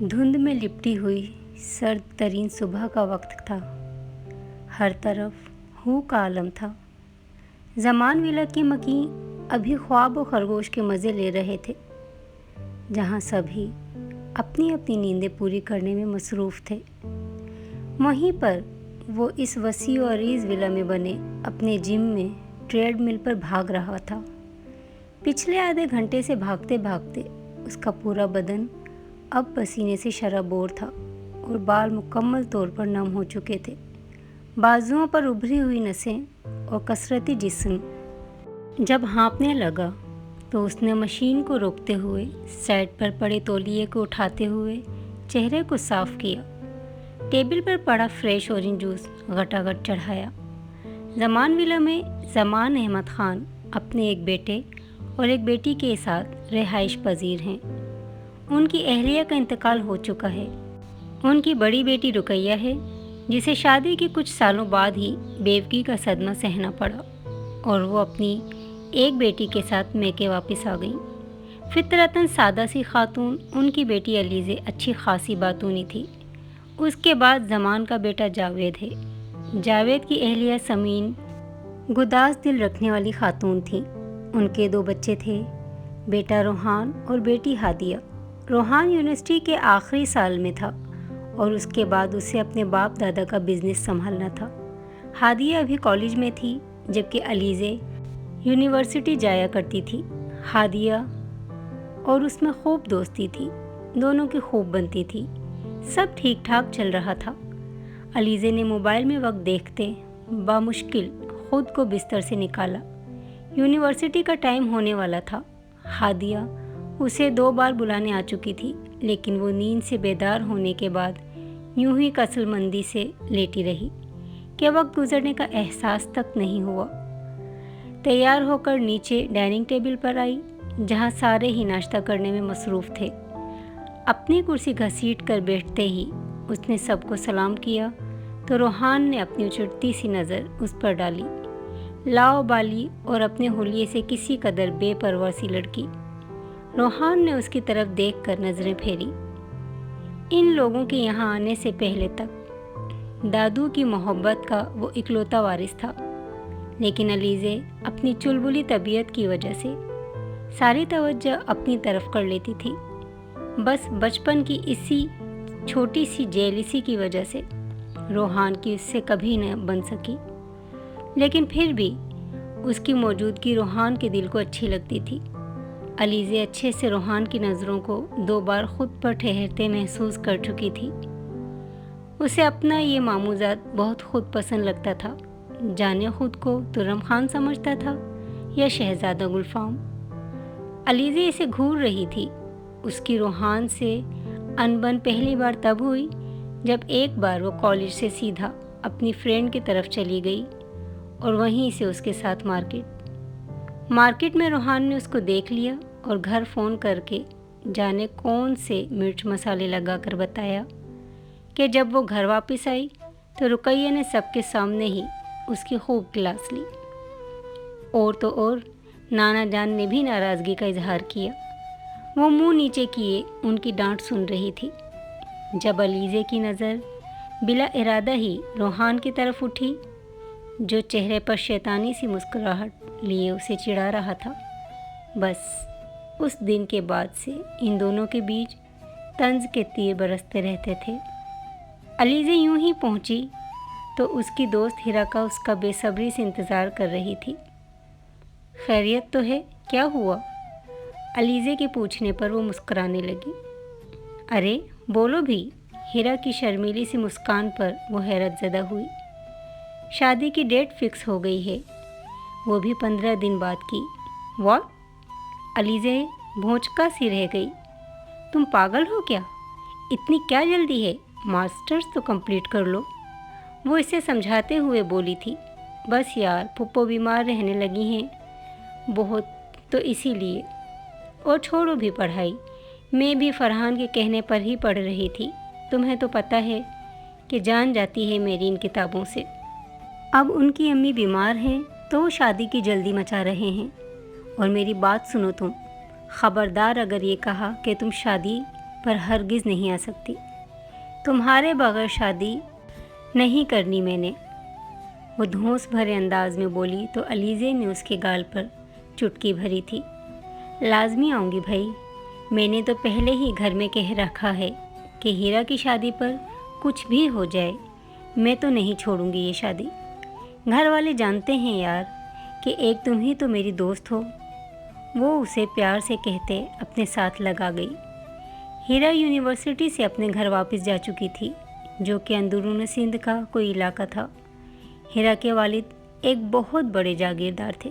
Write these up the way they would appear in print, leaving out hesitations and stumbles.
धुंध में लिपटी हुई सर्द तरीन सुबह का वक्त था। हर तरफ हू का आलम था। ज़मान विला के मकीन अभी ख्वाब और खरगोश के मज़े ले रहे थे, जहाँ सभी अपनी अपनी नींदें पूरी करने में मसरूफ़ थे। वहीं पर वो इस वसी और अरीज़ विला में बने अपने जिम में ट्रेडमिल पर भाग रहा था। पिछले आधे घंटे से भागते भागते उसका पूरा बदन अब पसीने से शराबोर था और बाल मुकम्मल तौर पर नम हो चुके थे। बाजुओं पर उभरी हुई नसें और कसरती जिस्म जब हाँफने लगा तो उसने मशीन को रोकते हुए साइड पर पड़े तौलिए को उठाते हुए चेहरे को साफ किया। टेबल पर पड़ा फ्रेश ऑरेंज जूस घटाघट चढ़ाया। ज़मान विला में ज़मान अहमद ख़ान अपने एक बेटे और एक बेटी के साथ रिहाइश पजीर हैं। उनकी अहलिया का इंतकाल हो चुका है। उनकी बड़ी बेटी रुकैया है, जिसे शादी के कुछ सालों बाद ही बेवकी का सदमा सहना पड़ा और वो अपनी एक बेटी के साथ मैके वापस आ गई। फितरतन सादा सी खातून उनकी बेटी अलीज़े अच्छी खासी बातूनी थी। उसके बाद ज़मान का बेटा जावेद है। जावेद की अहलिया समीन गुदास दिल रखने वाली खातून थी। उनके 2 बच्चे थे, बेटा रोहान और बेटी हादिया। रोहान यूनिवर्सिटी के आखिरी साल में था और उसके बाद उसे अपने बाप दादा का बिजनेस संभालना था। हादिया अभी कॉलेज में थी, जबकि अलीज़े यूनिवर्सिटी जाया करती थी। हादिया और उसमें खूब दोस्ती थी, दोनों की खूब बनती थी। सब ठीक ठाक चल रहा था। अलीज़े ने मोबाइल में वक्त देखते बामुश्किल खुद को बिस्तर से निकाला। यूनिवर्सिटी का टाइम होने वाला था। हादिया उसे 2 बार बुलाने आ चुकी थी, लेकिन वो नींद से बेदार होने के बाद यूं ही कसलमंदी से लेटी रही कि वक्त गुजरने का एहसास तक नहीं हुआ। तैयार होकर नीचे डाइनिंग टेबल पर आई, जहाँ सारे ही नाश्ता करने में मसरूफ़ थे। अपनी कुर्सी घसीट कर बैठते ही उसने सबको सलाम किया तो रोहान ने अपनी उचटती सी नज़र उस पर डाली। लाओबाली और अपने हुलिये से किसी कदर बेपरवाह सी लड़की। रोहान ने उसकी तरफ देखकर नज़रें फेरी। इन लोगों के यहाँ आने से पहले तक दादू की मोहब्बत का वो इकलौता वारिस था, लेकिन अलीज़े अपनी चुलबुली तबीयत की वजह से सारी तवज्जो अपनी तरफ कर लेती थी। बस बचपन की इसी छोटी सी जेलिसी की वजह से रोहान की उससे कभी न बन सकी, लेकिन फिर भी उसकी मौजूदगी रोहान के दिल को अच्छी लगती थी। अलीज़े अच्छे से रोहान की नज़रों को 2 बार खुद पर ठहरते महसूस कर चुकी थी। उसे अपना ये मामूज़ात बहुत खुद पसंद लगता था। जाने खुद को तुर्रम खान समझता था या शहज़ादा गुलफाम। अलीज़े इसे घूर रही थी। उसकी रोहान से अनबन पहली बार तब हुई जब एक बार वो कॉलेज से सीधा अपनी फ्रेंड की तरफ चली गई और वहीं से उसके साथ मार्केट में रोहान ने उसको देख लिया और घर फ़ोन करके जाने कौन से मिर्च मसाले लगाकर बताया कि जब वो घर वापस आई तो रुकैया ने सबके सामने ही उसकी खूब क्लास ली। और तो और नाना जान ने भी नाराज़गी का इजहार किया। वो मुंह नीचे किए उनकी डांट सुन रही थी। जब अलीज़े की नज़र बिला इरादा ही रोहान की तरफ उठी, जो चेहरे पर शैतानी सी मुस्कुराहट लिए उसे चिढ़ा रहा था, बस उस दिन के बाद से इन दोनों के बीच तंज के तीर बरसते रहते थे। अलीज़े यूं ही पहुंची तो उसकी दोस्त हिरा का उसका बेसब्री से इंतज़ार कर रही थी। खैरियत तो है, क्या हुआ? अलीज़े के पूछने पर वो मुस्कुराने लगी। अरे बोलो भी। हिरा की शर्मीली सी मुस्कान पर वो हैरत ज़दा हुई। शादी की डेट फिक्स हो गई है, वो भी 15 दिन बाद की। व्हाट? अलीज़े भौंचका सी रह गई। तुम पागल हो क्या? इतनी क्या जल्दी है? मास्टर्स तो कंप्लीट कर लो। वो इसे समझाते हुए बोली थी। बस यार, पुप्पो बीमार रहने लगी हैं बहुत, तो इसीलिए। और छोड़ो भी पढ़ाई, मैं भी फरहान के कहने पर ही पढ़ रही थी। तुम्हें तो पता है कि जान जाती है मेरी इन किताबों से। अब उनकी अम्मी बीमार हैं तो वो शादी की जल्दी मचा रहे हैं। और मेरी बात सुनो तुम, ख़बरदार अगर ये कहा कि तुम शादी پر ہرگز نہیں آ سکتی۔ تمہارے بغیر شادی نہیں کرنی میں نے، وہ دھونس بھرے انداز میں بولی تو علیزے نے اس کے گال پر چٹکی بھری تھی۔ لازمی آؤں گی بھائی، میں نے تو پہلے ہی گھر میں کہہ رکھا ہے کہ ہیرا کی شادی پر کچھ بھی ہو جائے میں تو نہیں چھوڑوں گی یہ شادی۔ گھر والے جانتے ہیں یار کہ ایک تم ہی تو میری دوست ہو، وہ اسے پیار سے کہتے اپنے ساتھ لگا گئی۔ ہیرا یونیورسٹی سے اپنے گھر واپس جا چکی تھی، جو کہ اندرون سندھ کا کوئی علاقہ تھا۔ ہیرا کے والد ایک بہت بڑے جاگیردار تھے۔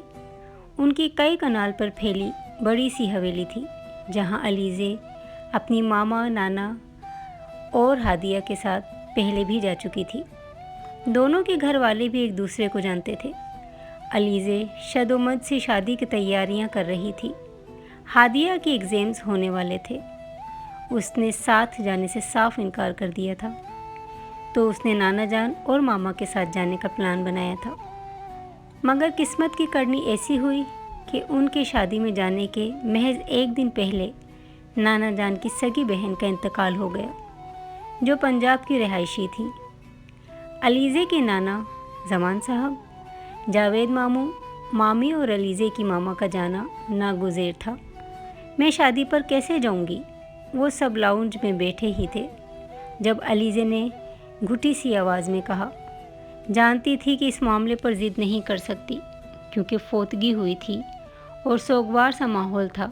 ان کی کئی کنال پر پھیلی بڑی سی حویلی تھی، جہاں علیزے اپنی ماما، نانا اور ہادیہ کے ساتھ پہلے بھی جا چکی تھی۔ دونوں کے گھر والے بھی ایک دوسرے کو جانتے تھے۔ علیزے شد و مد سے شادی کی تیاریاں کر رہی تھی۔ ہادیہ کے ایگزامز ہونے والے تھے۔ اس نے ساتھ جانے سے صاف انکار کر دیا تھا، تو اس نے نانا جان اور ماما کے ساتھ جانے کا پلان بنایا تھا، مگر قسمت کی کڑنی ایسی ہوئی کہ ان کے شادی میں جانے کے محض ایک دن پہلے نانا جان کی سگی بہن کا انتقال ہو گیا، جو پنجاب کی رہائشی تھی۔ علیزے کے نانا زمان صاحب، جاوید ماموں، مامی اور علیزے کی ماما کا جانا ناگزیر تھا۔ میں شادی پر کیسے جاؤں گی؟ وہ سب لاؤنج میں بیٹھے ہی تھے جب علیزے نے گھٹی سی آواز میں کہا۔ جانتی تھی کہ اس معاملے پر ضد نہیں کر سکتی، کیونکہ فوتگی ہوئی تھی اور سوگوار سا ماحول تھا۔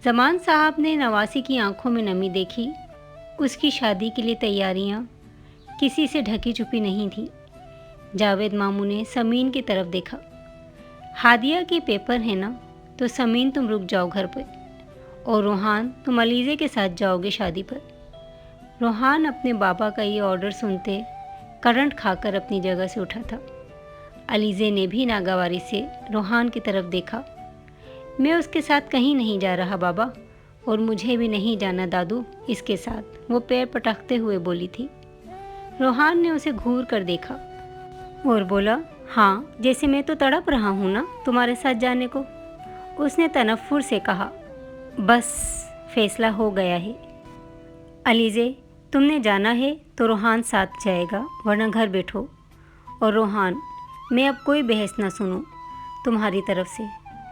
زمان صاحب نے نواسی کی آنکھوں میں نمی دیکھی۔ اس کی شادی کے لیے تیاریاں کسی سے ڈھکی چھپی نہیں تھیں۔ جاوید ماموں نے سمین کی طرف دیکھا۔ ہادیہ کے پیپر ہے نا، تو سمین تم رک جاؤ گھر پہ، اور روحان تم علیزے کے ساتھ جاؤ گے شادی پر۔ روحان اپنے بابا کا یہ آرڈر سنتے کرنٹ کھا کر اپنی جگہ سے اٹھا تھا۔ علیزے نے بھی ناگواری سے روحان کی طرف دیکھا۔ میں اس کے ساتھ کہیں نہیں جا رہا بابا، اور مجھے بھی نہیں جانا دادو اس کے ساتھ، وہ پیر پٹکتے ہوئے بولی تھی۔ روحان نے اسے گھور کر دیکھا اور بولا، ہاں جیسے میں تو تڑپ رہا ہوں نا تمہارے ساتھ جانے کو۔ اس نے تنفر سے کہا، بس فیصلہ ہو گیا ہے علیزے، تم نے جانا ہے تو روحان ساتھ جائے گا، ورنہ گھر بیٹھو۔ اور روحان، میں اب کوئی بحث نہ سنوں تمہاری طرف سے،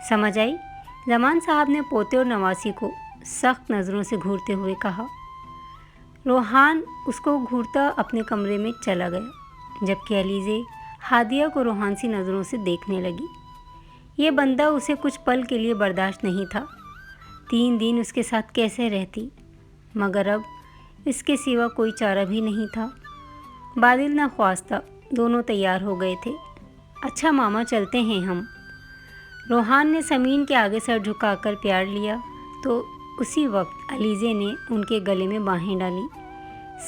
سمجھ آئی؟ زمان صاحب نے پوتے اور نواسی کو سخت نظروں سے گھورتے ہوئے کہا۔ روحان اس کو گھورتا اپنے کمرے میں چلا گیا، جبکہ علیزے ہادیہ کو روحان سی نظروں سے دیکھنے لگی۔ یہ بندہ اسے کچھ پل کے لیے برداشت نہیں تھا۔ 3 دن اس کے ساتھ کیسے رہتی، مگر اب اس کے سوا کوئی چارہ بھی نہیں تھا۔ بادل ناخواستہ دونوں تیار ہو گئے تھے۔ اچھا ماما چلتے ہیں ہم۔ روحان نے سمین کے آگے سر جھکا کر پیار لیا تو اسی وقت علیزے نے ان کے گلے میں باہیں ڈالیں۔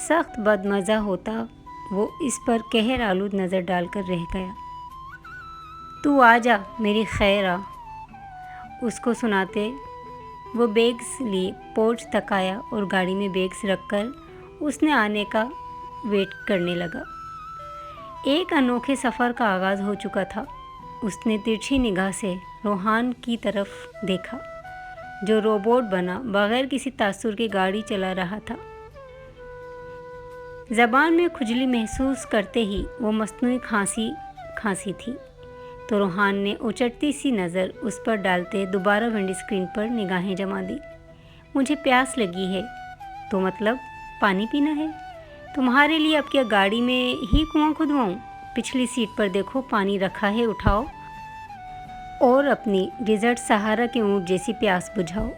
سخت بدمزہ ہوتا وہ اس پر قہر آلود نظر ڈال کر رہ گیا۔ تو آ جا میری خیر آ، اس کو سناتے وہ بیگز لیے پورچ تک آیا اور گاڑی میں بیگز رکھ کر اس نے آنے کا ویٹ کرنے لگا۔ ایک انوکھے سفر کا آغاز ہو چکا تھا۔ اس نے ترچھی نگاہ سے روحان کی طرف دیکھا، جو روبوٹ بنا بغیر کسی تاثر کے گاڑی چلا رہا تھا۔ زبان میں کھجلی محسوس کرتے ہی وہ مصنوعی کھانسی تھی، تو روحان نے اچٹتی سی نظر اس پر ڈالتے دوبارہ ونڈ اسکرین پر نگاہیں جما دی۔ مجھے پیاس لگی ہے، تو مطلب پانی پینا ہے؟ تمہارے لیے اب کیا گاڑی میں ہی کنواں کھدواؤں؟ پچھلی سیٹ پر دیکھو پانی رکھا ہے، اٹھاؤ اور اپنی ڈیزرٹ سہارا کے اونٹ جیسی پیاس بجھاؤ۔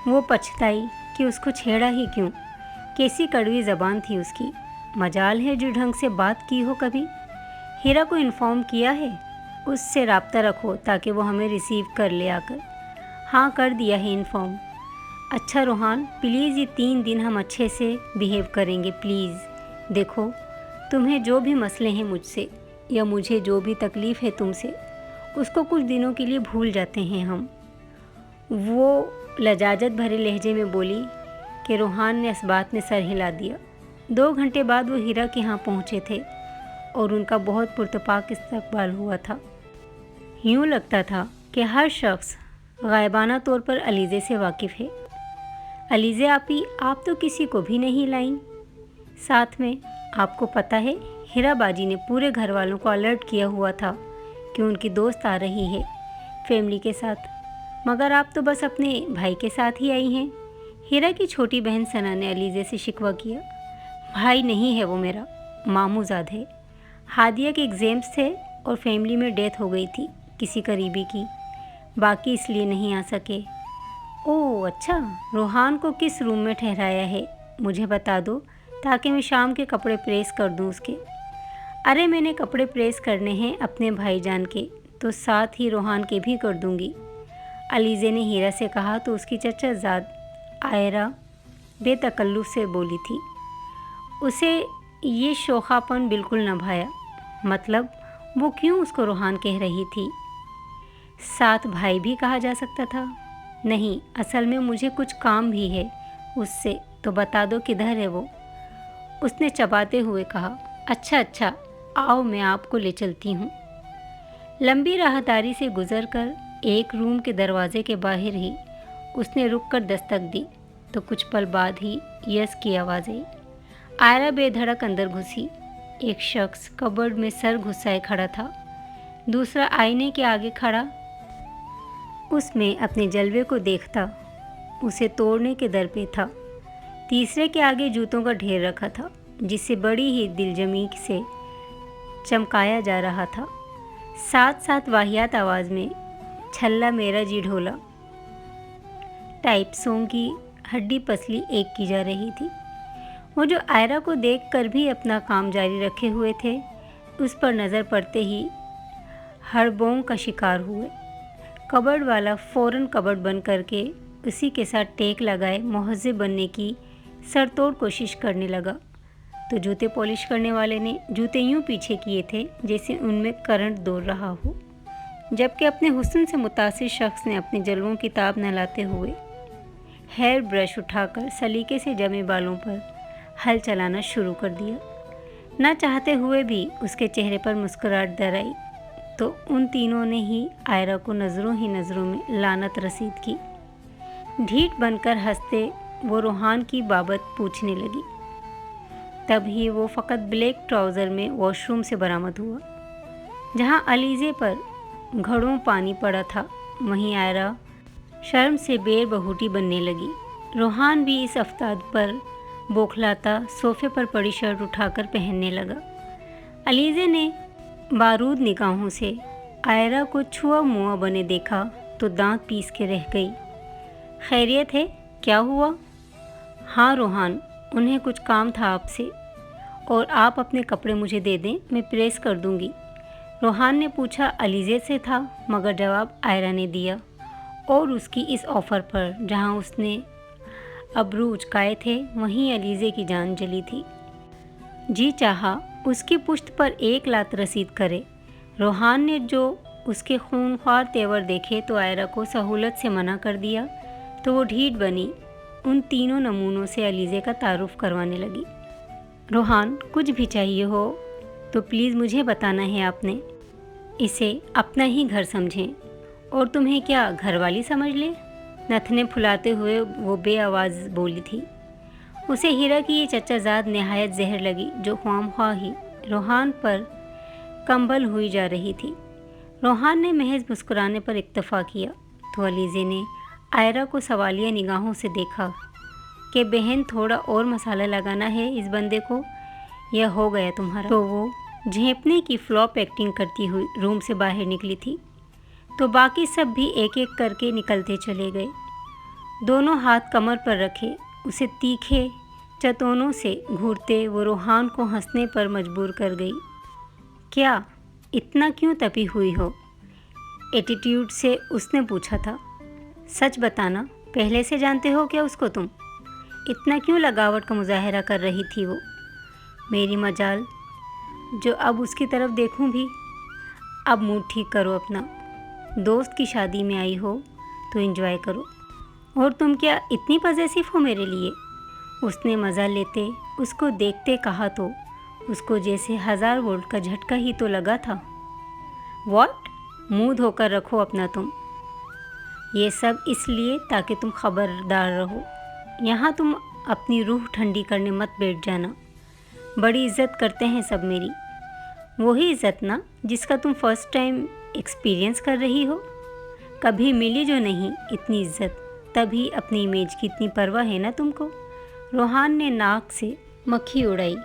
وہ پچھتائی کہ اس کو چھیڑا ہی کیوں، کیسی کڑوی زبان تھی اس کی۔ مجال ہے جو ڈھنگ سے بات کی ہو کبھی؟ ہیرا کو انفارم کیا ہے؟ اس سے رابطہ رکھو تاکہ وہ ہمیں ریسیو کر لے آ کر۔ ہاں کر دیا ہے انفارم۔ اچھا روحان پلیز، یہ 3 دن ہم اچھے سے بیہیو کریں گے پلیز۔ دیکھو تمہیں جو بھی مسئلے ہیں مجھ سے، یا مجھے جو بھی تکلیف ہے تم سے، اس کو کچھ دنوں کے لیے بھول جاتے ہیں ہم۔ وہ لجاجت بھرے لہجے میں بولی کہ روحان نے اس بات میں سر ہلا دیا۔ 2 گھنٹے بعد وہ ہیرا کے ہاں پہنچے تھے اور ان کا بہت پرتپاک استقبال ہوا تھا۔ یوں لگتا تھا کہ ہر شخص غائبانہ طور پر علیزے سے واقف ہے۔ अलीज़े आपी, आप तो किसी को भी नहीं लाईं साथ में। आपको पता है, हीरा बाजी ने पूरे घर वालों को अलर्ट किया हुआ था कि उनकी दोस्त आ रही है फैमिली के साथ, मगर आप तो बस अपने भाई के साथ ही आई हैं। हीरा की छोटी बहन सना ने अलीज़े से शिकवा किया। भाई नहीं है वो मेरा, मामूजाद है। हादिया के एग्ज़ाम्स थे और फैमिली में डेथ हो गई थी किसी करीबी की, बाकी इसलिए नहीं आ सके। ओह अच्छा, रोहान को किस रूम में ठहराया है मुझे बता दो, ताकि मैं शाम के कपड़े प्रेस कर दूं उसके। अरे मैंने कपड़े प्रेस करने हैं अपने भाईजान के, तो साथ ही रोहान के भी कर दूंगी, अलीज़े ने हीरा से कहा तो उसकी चचाजाद आयरा बेतकल्लुफ़ से बोली थी। उसे ये शोखापन बिल्कुल न भाया। मतलब वो क्यों उसको रोहान कह रही थी? साथ भाई भी कहा जा सकता था। नहीं, असल में मुझे कुछ काम भी है उससे, तो बता दो किधर है वो, उसने चबाते हुए कहा। अच्छा अच्छा, आओ मैं आपको ले चलती हूँ। लंबी राहदारी से गुजरकर एक रूम के दरवाजे के बाहर ही उसने रुककर दस्तक दी तो कुछ पल बाद ही यस की आवाज़ आई। आयरा बेधड़क अंदर घुसी। एक शख्स कबर्ड में सर घुसाए खड़ा था, दूसरा आईने के आगे खड़ा उसमें अपने जलवे को देखता उसे तोड़ने के दर पे था। तीसरे के आगे जूतों का ढेर रखा था, जिसे बड़ी ही दिलजमी से चमकाया जा रहा था। साथ साथ वाहियात आवाज़ में छल्ला मेरा जी ढोला टाइप सॉन्ग की हड्डी पसली एक की जा रही थी। वो जो आयरा को देखकर भी अपना काम जारी रखे हुए थे, उस पर नज़र पड़ते ही हड़बों का शिकार हुए। कबर्ड वाला फ़ौरन कबर्ड बंद करके उसी के साथ टेक लगाए मुहज़्ज़िब बनने की सरतोड़ कोशिश करने लगा, तो जूते पॉलिश करने वाले ने जूते यूं पीछे किए थे जैसे उनमें करंट दौड़ रहा हो, जबकि अपने हुस्न से मुतासिर शख्स ने अपने जलवों की ताब न लाते हुए हेयर ब्रश उठाकर सलीके से जमे बालों पर हल चलाना शुरू कर दिया। न चाहते हुए भी उसके चेहरे पर मुस्कुराहट दर आई, तो उन तीनों ने ही आयरा को नज़रों ही नज़रों में लानत रसीद की। ढीठ बनकर हंसते वो रोहान की बाबत पूछने लगी। तभी वो फ़कत ब्लैक ट्राउज़र में वॉशरूम से बरामद हुआ। जहाँ अलीज़े पर घड़ों पानी पड़ा था, वहीं आयरा शर्म से बेर बहूटी बनने लगी। रोहान भी इस अफ्ताद पर बौखलाता सोफे पर पड़ी शर्ट उठाकर पहनने लगा। अलीज़े ने बारूद निगाहों से आयरा को छुआ मुआ बने देखा तो दांत पीस के रह गई। खैरियत है, क्या हुआ? हाँ रोहान, उन्हें कुछ काम था आपसे, और आप अपने कपड़े मुझे दे दें, मैं प्रेस कर दूंगी। रोहान ने पूछा अलीज़े से था, मगर जवाब आयरा ने दिया, और उसकी इस ऑफ़र पर जहाँ उसने अबरू उचकाए थे, वहीं अलीज़े की जान जली थी। जी चाहा उसकी पुश्त पर एक लात रसीद करे। रोहान ने जो उसके खूनख्वार तेवर देखे तो आयरा को सहूलत से मना कर दिया, तो वो ढीठ बनी उन तीनों नमूनों से अलीज़े का तारुफ करवाने लगी। रोहान, कुछ भी चाहिए हो तो प्लीज़ मुझे बताना है आपने। इसे अपना ही घर समझें, और तुम्हें क्या घरवाली समझ ले? नथने फुलाते हुए वो बेआवाज़ बोली थी। उसे हीरा की ये चचाजाद नहायत जहर लगी, जो ख्वामख्वाह ही रोहान पर कंबल हुई जा रही थी। रोहान ने महज मुस्कुराने पर इक्तफ़ा किया, तो अलीज़े ने आयरा को सवालिया निगाहों से देखा कि बहन, थोड़ा और मसाला लगाना है इस बंदे को, यह हो गया तुम्हारा। तो वो झेंपने की फ्लॉप एक्टिंग करती हुई रूम से बाहर निकली थी, तो बाकी सब भी एक एक करके निकलते चले गए। दोनों हाथ कमर पर रखे उसे तीखे चतोनों से घूरते वो रोहान को हंसने पर मजबूर कर गई। क्या इतना क्यों तपी हुई हो? एटीट्यूड से उसने पूछा था। सच बताना, पहले से जानते हो क्या उसको तुम? इतना क्यों लगावट का मुजाहरा कर रही थी वो? मेरी मजाल जो अब उसकी तरफ देखूं भी। अब मूड ठीक करो अपना, दोस्त की शादी में आई हो तो एंजॉय करो। और तुम क्या इतनी पॉजेसिव हो मेरे लिए? उसने मज़ा लेते उसको देखते कहा, तो उसको जैसे 1000 वोल्ट का झटका ही तो लगा था। व्हाट? मुंह धोकर रखो अपना तुम। ये सब इसलिए ताकि तुम खबरदार रहो। यहाँ तुम अपनी रूह ठंडी करने मत बैठ जाना। बड़ी इज़्ज़त करते हैं सब मेरी। वही इज़्ज़त ना जिसका तुम फर्स्ट टाइम एक्सपीरियंस कर रही हो। कभी मिली जो नहीं इतनी इज़्ज़त, तभी अपनी इमेज की इतनी परवाह है ना तुमको। रोहान ने नाक से मक्खी उड़ाई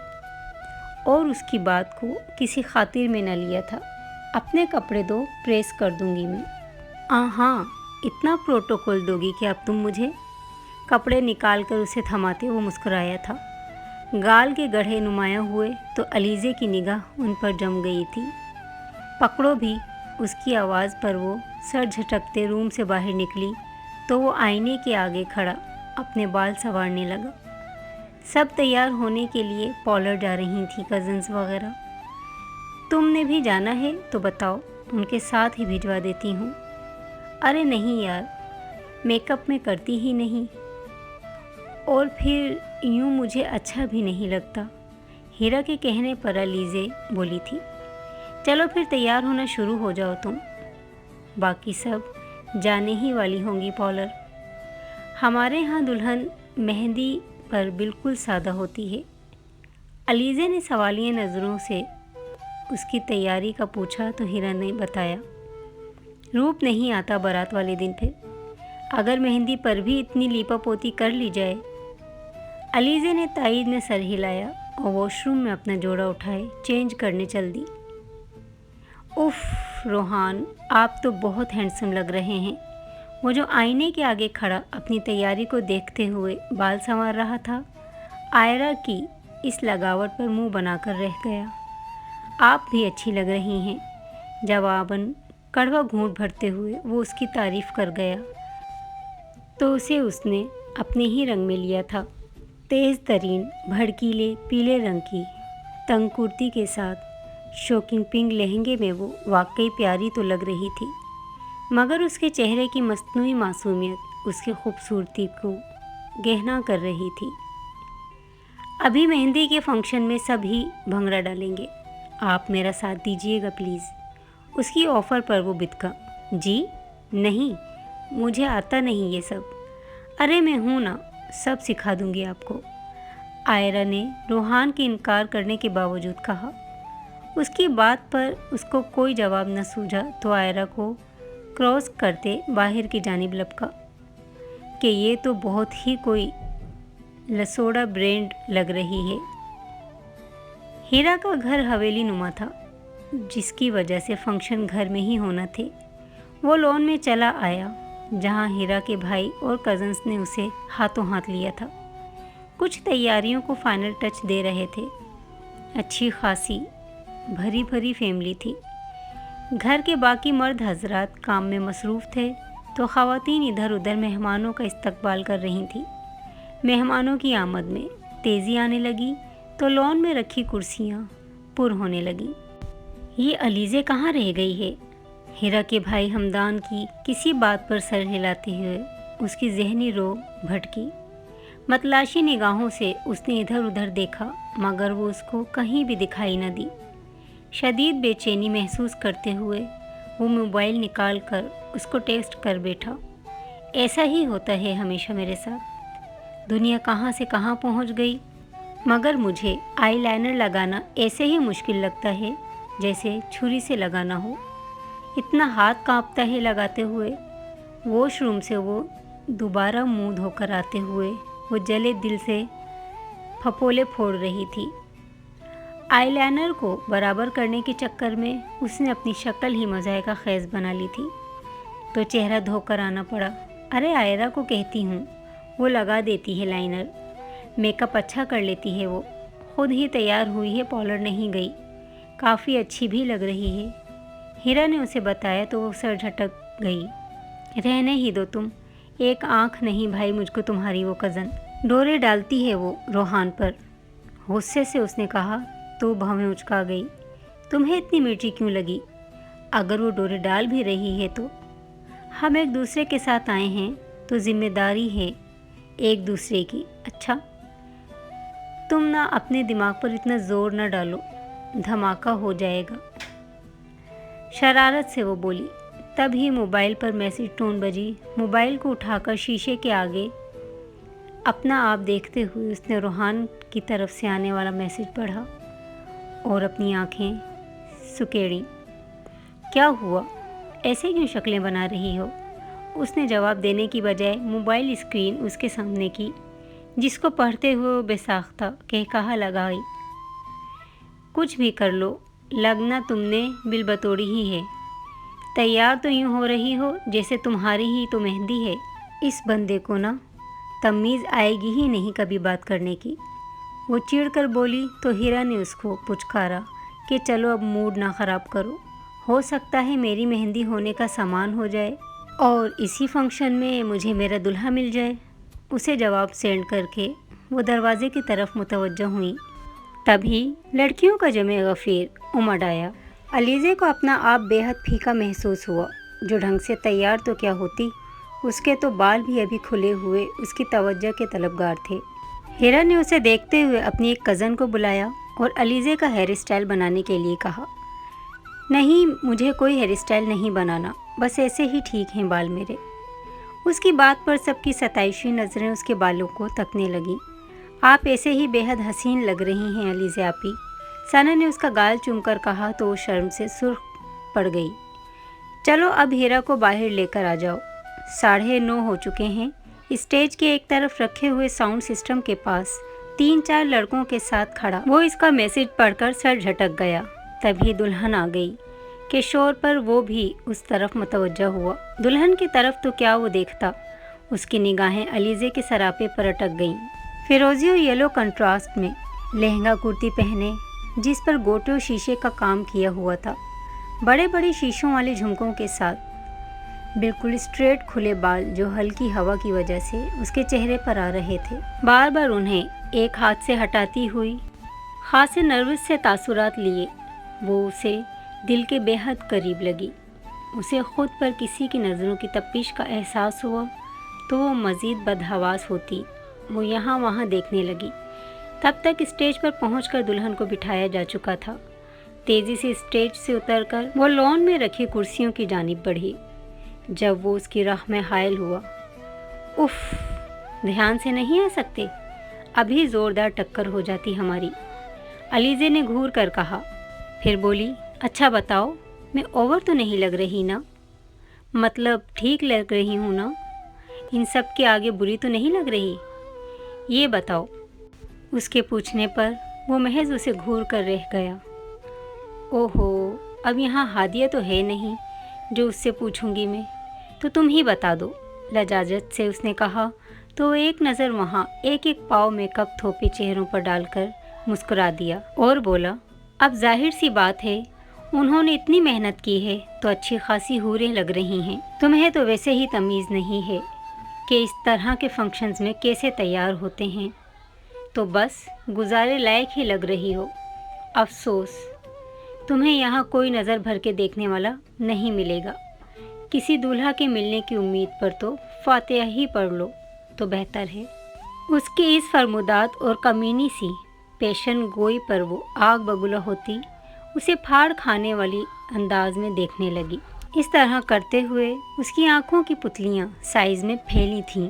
और उसकी बात को किसी खातिर में न लिया था। अपने कपड़े दो, प्रेस कर दूंगी मैं। हाँ, इतना प्रोटोकॉल दोगी कि अब तुम मुझे? कपड़े निकाल कर उसे थमाते वो मुस्कुराया था। गाल के गढ़े नुमाया हुए तो अलीज़े की निगाह उन पर जम गई थी। पकड़ो भी। उसकी आवाज़ पर वो सर झटकते रूम से बाहर निकली तो वो आईने के आगे खड़ा अपने बाल संवारने लगा। सब तैयार होने के लिए पार्लर जा रही थी, कज़न्स वगैरह। तुमने भी जाना है तो बताओ, उनके साथ ही भिजवा देती हूँ। अरे नहीं यार, मेकअप में करती ही नहीं, और फिर यूँ मुझे अच्छा भी नहीं लगता। हीरा के कहने पर अलीज़े बोली थी। चलो फिर तैयार होना शुरू हो जाओ तुम। बाकी सब जाने ही वाली होंगी पार्लर। हमारे यहाँ दुल्हन मेहंदी पर बिल्कुल सादा होती है। अलीज़े ने सवालिया नज़रों से उसकी तैयारी का पूछा तो हीरा ने बताया। रूप नहीं आता बारात वाले दिन फिर, अगर मेहंदी पर भी इतनी लीपापोती कर ली जाए। अलीज़े ने तायद में सर हिलाया और वॉशरूम में अपना जोड़ा उठाए चेंज करने चल दी। उफ़ रोहान, आप तो बहुत हैंडसम लग रहे हैं। वो जो आईने के आगे खड़ा अपनी तैयारी को देखते हुए बाल संवार रहा था, आयरा की इस लगावट पर मुंह बनाकर रह गया। आप भी अच्छी लग रही हैं। जवाबन कड़वा घूंट भरते हुए वो उसकी तारीफ़ कर गया तो उसे उसने अपने ही रंग में लिया था। तेज़ तरीन भड़कीले पीले रंग की तंग कुर्ती के साथ शॉकिंग पिंक लहंगे में वो वाकई प्यारी तो लग रही थी, मगर उसके चेहरे की मस्नूई मासूमियत उसकी खूबसूरती को गहना कर रही थी। अभी मेहंदी के फंक्शन में सभी भंगड़ा डालेंगे, आप मेरा साथ दीजिएगा प्लीज़। उसकी ऑफ़र पर वो बिदका। जी नहीं, मुझे आता नहीं ये सब। अरे मैं हूँ ना, सब सिखा दूँगी आपको। आयरा ने रोहान के इनकार करने के बावजूद कहा। उसकी बात पर उसको कोई जवाब न सूझा तो आयरा को क्रॉस करते बाहर की जानिब लपका कि ये तो बहुत ही कोई लसोड़ा ब्रांड लग रही है। हीरा का घर हवेली नुमा था, जिसकी वजह से फंक्शन घर में ही होना थे। वो लॉन में चला आया जहां हीरा के भाई और कज़न्स ने उसे हाथों हाथ लिया था। कुछ तैयारियों को फाइनल टच दे रहे थे। अच्छी खासी भरी भरी फैमिली थी। घर के बाकी मर्द हजरात काम में मसरूफ़ थे तो ख़वातीन इधर उधर मेहमानों का इस्तकबाल कर रही थी। मेहमानों की आमद में तेज़ी आने लगी तो लॉन में रखी कुर्सियाँ पुर होने लगीं। ये अलीज़े कहाँ रह गई है? हीरा के भाई हमदान की किसी बात पर सर हिलाते हुए उसकी जहनी रो भटकी। मतलाशी निगाहों से उसने इधर उधर देखा, मगर वो उसको कहीं भी दिखाई न दी। शदीद बेचैनी महसूस करते हुए वो मोबाइल निकाल कर उसको टेक्स्ट कर बैठा। ऐसा ही होता है हमेशा मेरे साथ। दुनिया कहाँ से कहाँ पहुँच गई, मगर मुझे आईलाइनर लगाना ऐसे ही मुश्किल लगता है जैसे छुरी से लगाना हो। इतना हाथ कांपता है लगाते हुए। वॉशरूम से वो दोबारा मुंह धोकर आते हुए वो जले दिल से फपोले फोड़ रही थी। आईलाइनर को बराबर करने के चक्कर में उसने अपनी शक्ल ही मज़ाहिका ख़ैज़ बना ली थी तो चेहरा धोकर आना पड़ा। अरे आयरा को कहती हूँ, वो लगा देती है लाइनर, मेकअप अच्छा कर लेती है। वो खुद ही तैयार हुई है, पार्लर नहीं गई। काफ़ी अच्छी भी लग रही है। हीरा ने उसे बताया तो वो सर झटक गई। रहने ही दो तुम, एक आँख नहीं भाई मुझको तुम्हारी वो कज़न। डोरे डालती है वो रोहान पर। गुस्से से उसने कहा तो भवें उचका गई। तुम्हें इतनी मिर्ची क्यों लगी? अगर वो डोरे डाल भी रही है तो हम एक दूसरे के साथ आए हैं तो जिम्मेदारी है एक दूसरे की। अच्छा, तुम ना अपने दिमाग पर इतना ज़ोर न डालो, धमाका हो जाएगा। शरारत से वो बोली। तभी मोबाइल पर मैसेज टोन बजी। मोबाइल को उठाकर शीशे के आगे अपना आप देखते हुए उसने रोहान की तरफ से आने वाला मैसेज पढ़ा और अपनी आंखें सुकेड़ी। क्या हुआ, ऐसे क्यों शक्लें बना रही हो? उसने जवाब देने की बजाय मोबाइल स्क्रीन उसके सामने की, जिसको पढ़ते हुए वो बेसाख्ता कहा लगाई। कुछ भी कर लो, लगना तुमने बिलबतोड़ी ही है। तैयार तो यूँ हो रही हो जैसे तुम्हारी ही तो मेहंदी है। इस बंदे को ना तमीज़ आएगी ही नहीं कभी बात करने की। वो चिढ़ कर बोली तो हीरा ने उसको पुचकारा कि चलो अब मूड ना ख़राब करो, हो सकता है मेरी मेहंदी होने का सामान हो जाए और इसी फंक्शन में मुझे मेरा दुल्हा मिल जाए। उसे जवाब सेंड करके वो दरवाजे की तरफ मुतवज्जह हुई। तभी लड़कियों का जमे गफ़ीर उमड़ आया। अलीज़े को अपना आप बेहद फीका महसूस हुआ। जो ढंग से तैयार तो क्या होती, उसके तो बाल भी अभी खुले हुए उसकी तवज्जो के तलबगार थे। हीरा ने उसे देखते हुए अपनी एक कज़न को बुलाया और अलीज़े का हेयर स्टाइल बनाने के लिए कहा। नहीं, मुझे कोई हेयर स्टाइल नहीं बनाना, बस ऐसे ही ठीक हैं बाल मेरे। उसकी बात पर सबकी सताइशी नज़रें उसके बालों को तकने लगीं। आप ऐसे ही बेहद हसीन लग रही हैं अलीज़े आपी। सना ने उसका गाल चूमकर कहा तो वो शर्म से सुर्ख पड़ गई। चलो अब हीरा को बाहर लेकर आ जाओ, 9:30 हो चुके हैं। स्टेज के एक तरफ रखे हुए साउंड सिस्टम के पास 3-4 लड़कों के साथ खड़ा वो इसका मैसेज पढ़कर सर झटक गया। तभी दुल्हन आ गई के शोर पर वो भी उस तरफ मुतवज्जह हुआ। दुल्हन की तरफ तो क्या वो देखता, उसकी निगाहें अलीज़े के सरापे पर अटक गईं। फिरोज़ी और येलो कंट्रास्ट में लहंगा कुर्ती पहने, जिस पर गोटे शीशे का काम किया हुआ था, बड़े बड़े शीशों वाले झुमकों के साथ बिल्कुल स्ट्रेट खुले बाल जो हल्की हवा की वजह से उसके चेहरे पर आ रहे थे। बार बार उन्हें एक हाथ से हटाती हुई खासे नर्वस से तासुरात लिए वो उसे दिल के बेहद करीब लगी। उसे खुद पर किसी की नज़रों की तपिश का एहसास हुआ तो वो मज़ीद बदहवास होती। वो यहाँ वहाँ देखने लगी। तब तक स्टेज पर पहुंचकर दुल्हन को बिठाया जा चुका था। तेज़ी से स्टेज से उतरकर वो लॉन में रखी कुर्सियों की जानिब बढ़ी। जब वो उसकी राह में हायल हुआ, उफ, ध्यान से नहीं आ सकते, अभी ज़ोरदार टक्कर हो जाती हमारी, अलीज़े ने घूर कर कहा। फिर बोली, अच्छा बताओ, मैं ओवर तो नहीं लग रही ना? मतलब ठीक लग रही हूँ ना? इन सब के आगे बुरी तो नहीं लग रही? ये बताओ। उसके पूछने पर वो महज उसे घूर कर रह गया। ओहो, अब यहाँ हादिया तो है नहीं जो उससे पूछूंगी मैं, तो तुम ही बता दो, लजाजत से उसने कहा तो एक नज़र वहाँ एक एक पाव मेकअप थोपे चेहरों पर डालकर मुस्कुरा दिया और बोला, अब जाहिर सी बात है, उन्होंने इतनी मेहनत की है तो अच्छी खासी हूरें लग रही हैं। तुम्हें तो वैसे ही तमीज़ नहीं है कि इस तरह के फंक्शंस में कैसे तैयार होते हैं, तो बस गुजारे लायक ही लग रही हो। अफसोस, तुम्हें यहाँ कोई नज़र भर के देखने वाला नहीं मिलेगा। किसी दूल्हा के मिलने की उम्मीद पर तो फातिहा ही पढ़ लो तो बेहतर है। उसकी इस फरमुदात और कमीनी सी पेशन गोई पर वो आग बबूला होती उसे फाड़ खाने वाली अंदाज में देखने लगी। इस तरह करते हुए उसकी आंखों की पुतलियाँ साइज़ में फैली थीं।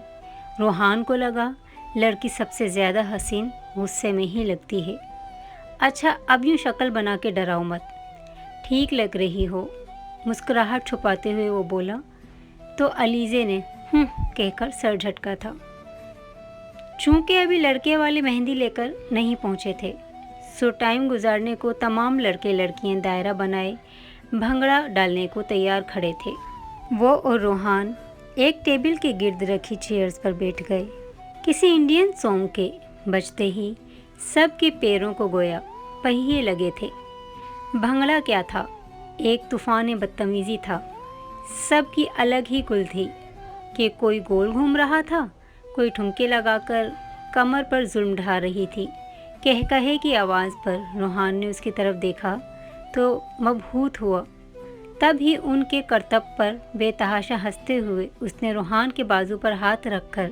रोहान को लगा लड़की सबसे ज़्यादा हसीन गुस्से में ही लगती है। अच्छा, अब यूँ शक्ल बना के डराओ मत, ठीक लग रही हो, मुस्कुराहट छुपाते हुए वो बोला। तो अलीज़े ने कहकर सर झटका था। चूँकि अभी लड़के वाले मेहंदी लेकर नहीं पहुँचे थे, सो टाइम गुजारने को तमाम लड़के लड़कियाँ दायरा बनाए भंगड़ा डालने को तैयार खड़े थे। वो और रोहान एक टेबल के गिर्द रखी चेयर्स पर बैठ गए। किसी इंडियन सॉन्ग के बजते ही सबके पैरों को गोया पहिए लगे थे। भंगड़ा क्या था, एक तूफ़ान बदतमीज़ी था। सबकी अलग ही कुल थी कि कोई गोल घूम रहा था, कोई ठुमके लगाकर कमर पर जुल्म ढा रही थी। कहे की आवाज़ पर रोहान ने उसकी तरफ देखा तो मबहूत हुआ। तब ही उनके करतब पर बेतहाशा हंसते हुए उसने रोहान के बाजू पर हाथ रखकर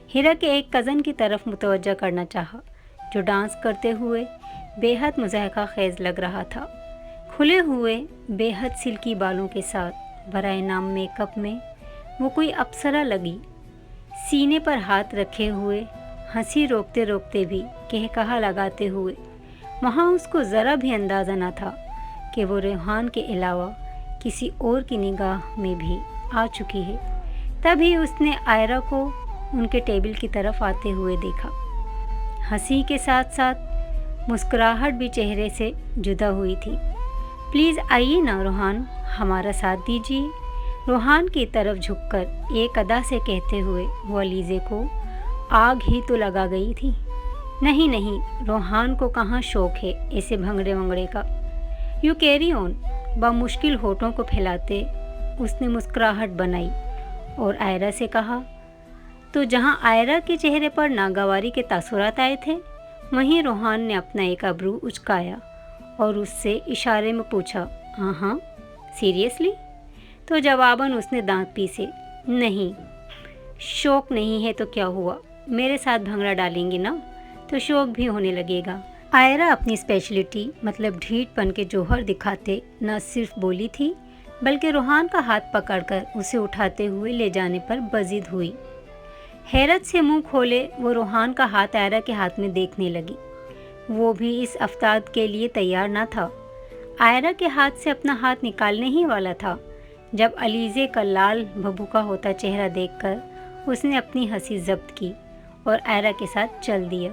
हीरा के एक कज़न की तरफ मुतवज्जा करना चाहा, जो डांस करते हुए बेहद मुज़ाहिका खेज़ लग रहा था। खुले हुए बेहद सिल्की बालों के साथ बराए नाम मेकअप में वो कोई अप्सरा लगी। सीने पर हाथ रखे हुए, हंसी रोकते रोकते भी कहकहा लगाते हुए। वहाँ उसको ज़रा भी अंदाज़ा न था कि वो रेहान के अलावा किसी और की निगाह में भी आ चुकी है। तभी उसने आयरा को उनके टेबल की तरफ आते हुए देखा। हंसी के साथ साथ मुस्कुराहट भी चेहरे से जुदा हुई थी। प्लीज़ आइए ना रोहान, हमारा साथ दीजिए, रोहान की तरफ झुककर एक अदा से कहते हुए वो अलीज़े को आग ही तो लगा गई थी। नहीं नहीं, रोहान को कहाँ शौक है ऐसे भंगड़े वंगड़े का। You carry on. बामुश्किल होठों को फैलाते उसने मुस्कुराहट बनाई और आयरा से कहा। तो जहाँ आयरा के चेहरे पर नागवारी के तासुरात आए थे, वहीं रोहान ने अपना एक अब्रू उचकाया और उससे इशारे में पूछा, हाँ सीरियसली? तो जवाबन उसने दांत पीसे, नहीं, शौक नहीं है तो क्या हुआ, मेरे साथ भंगड़ा डालेंगे ना तो शौक भी होने लगेगा। आयरा अपनी स्पेशलिटी मतलब ढीठपन के जौहर दिखाते न सिर्फ बोली थी, बल्कि रोहान का हाथ पकड़कर उसे उठाते हुए ले जाने पर बजिद हुई। हैरत से मुंह खोले वो रोहान का हाथ आयरा के हाथ में देखने लगी। वो भी इस अफ्ताद के लिए तैयार न था। आयरा के हाथ से अपना हाथ निकालने ही वाला था जब अलीज़े का लाल भभूका होता चेहरा देखकर उसने अपनी हंसी जब्त की और आयरा के साथ चल दिया।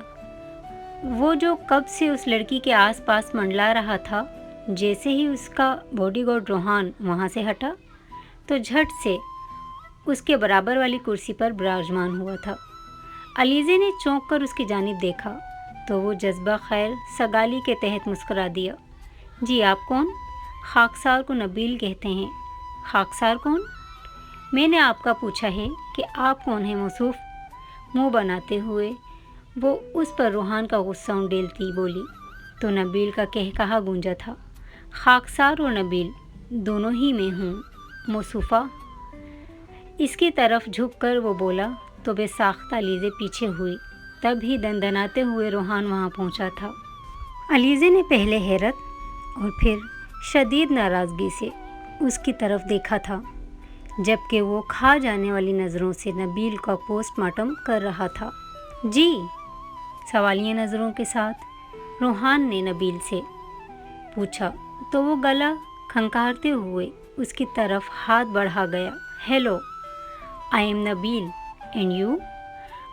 वो जो कब से उस लड़की के आसपास मंडला रहा था, जैसे ही उसका बॉडीगार्ड रोहान वहाँ से हटा तो झट से उसके बराबर वाली कुर्सी पर विराजमान हुआ था। अलीज़े ने चौंक कर उसकी जानिब देखा तो वो जज्बा खैर सगाली के तहत मुस्कुरा दिया। जी आप कौन? खाकसार को नबील कहते हैं। खाकसार कौन? मैंने आपका पूछा है कि आप कौन हैं मौसूफ। मुंह बनाते हुए वो उस पर रोहान का गुस्सा उंडेलती बोली तो नबील का कहकहा गूंजा था। खाकसार और नबील दोनों ही मैं हूँ मौसूफ़ा। इसकी तरफ झुककर वो बोला तो बेसाख्ता अलीज़े पीछे हुई। तभी दंदनाते हुए रोहान वहाँ पहुँचा था। अलीज़े ने पहले हैरत और फिर शदीद नाराज़गी से उसकी तरफ देखा था, जबकि वो खा जाने वाली नज़रों से नबील का पोस्टमार्टम कर रहा था। जी? सवालिया नज़रों के साथ रोहान ने नबील से पूछा तो वो गला खंकारते हुए उसकी तरफ हाथ बढ़ा गया। Hello, I am Nabeel and you?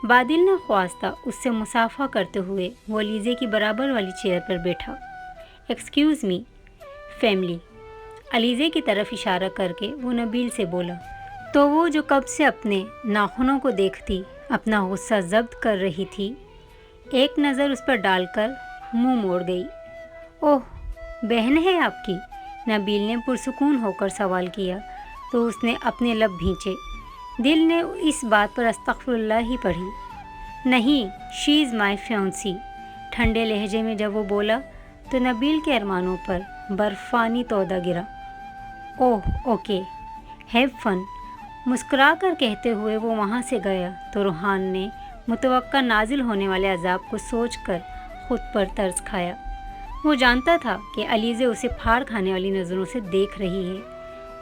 बादिल ने ख्वास्ता उससे मुसाफा करते हुए वो अलीज़े की बराबर वाली चेयर पर बैठा। एक्सक्यूज़ मी फैमिली, अलीज़े की तरफ इशारा करके वो नबील से बोला तो वो जो कब से अपने नाखूनों को देखती अपना गुस्सा ज़ब्त कर रही थी, एक नज़र उस पर डालकर मुंह मोड़ गई। ओह, बहन है आपकी? नबील ने पुरसुकून होकर सवाल किया तो उसने अपने लब भींचे। दिल ने इस बात पर अस्तगफिरुल्लाह ही पढ़ी। नहीं, शी इज़ माई फियांसी। ठंडे लहजे में जब वो बोला तो नबील के अरमानों पर बर्फ़ानी तौदा गिरा। Oh okay, have fun. मुस्कुरा कर कहते हुए वो वहाँ से गया तो रोहान ने मुतवक्का नाजिल होने वाले अजाब को सोचकर खुद पर तरस खाया। वो जानता था कि अलीज़े उसे फाड़ खाने वाली नज़रों से देख रही है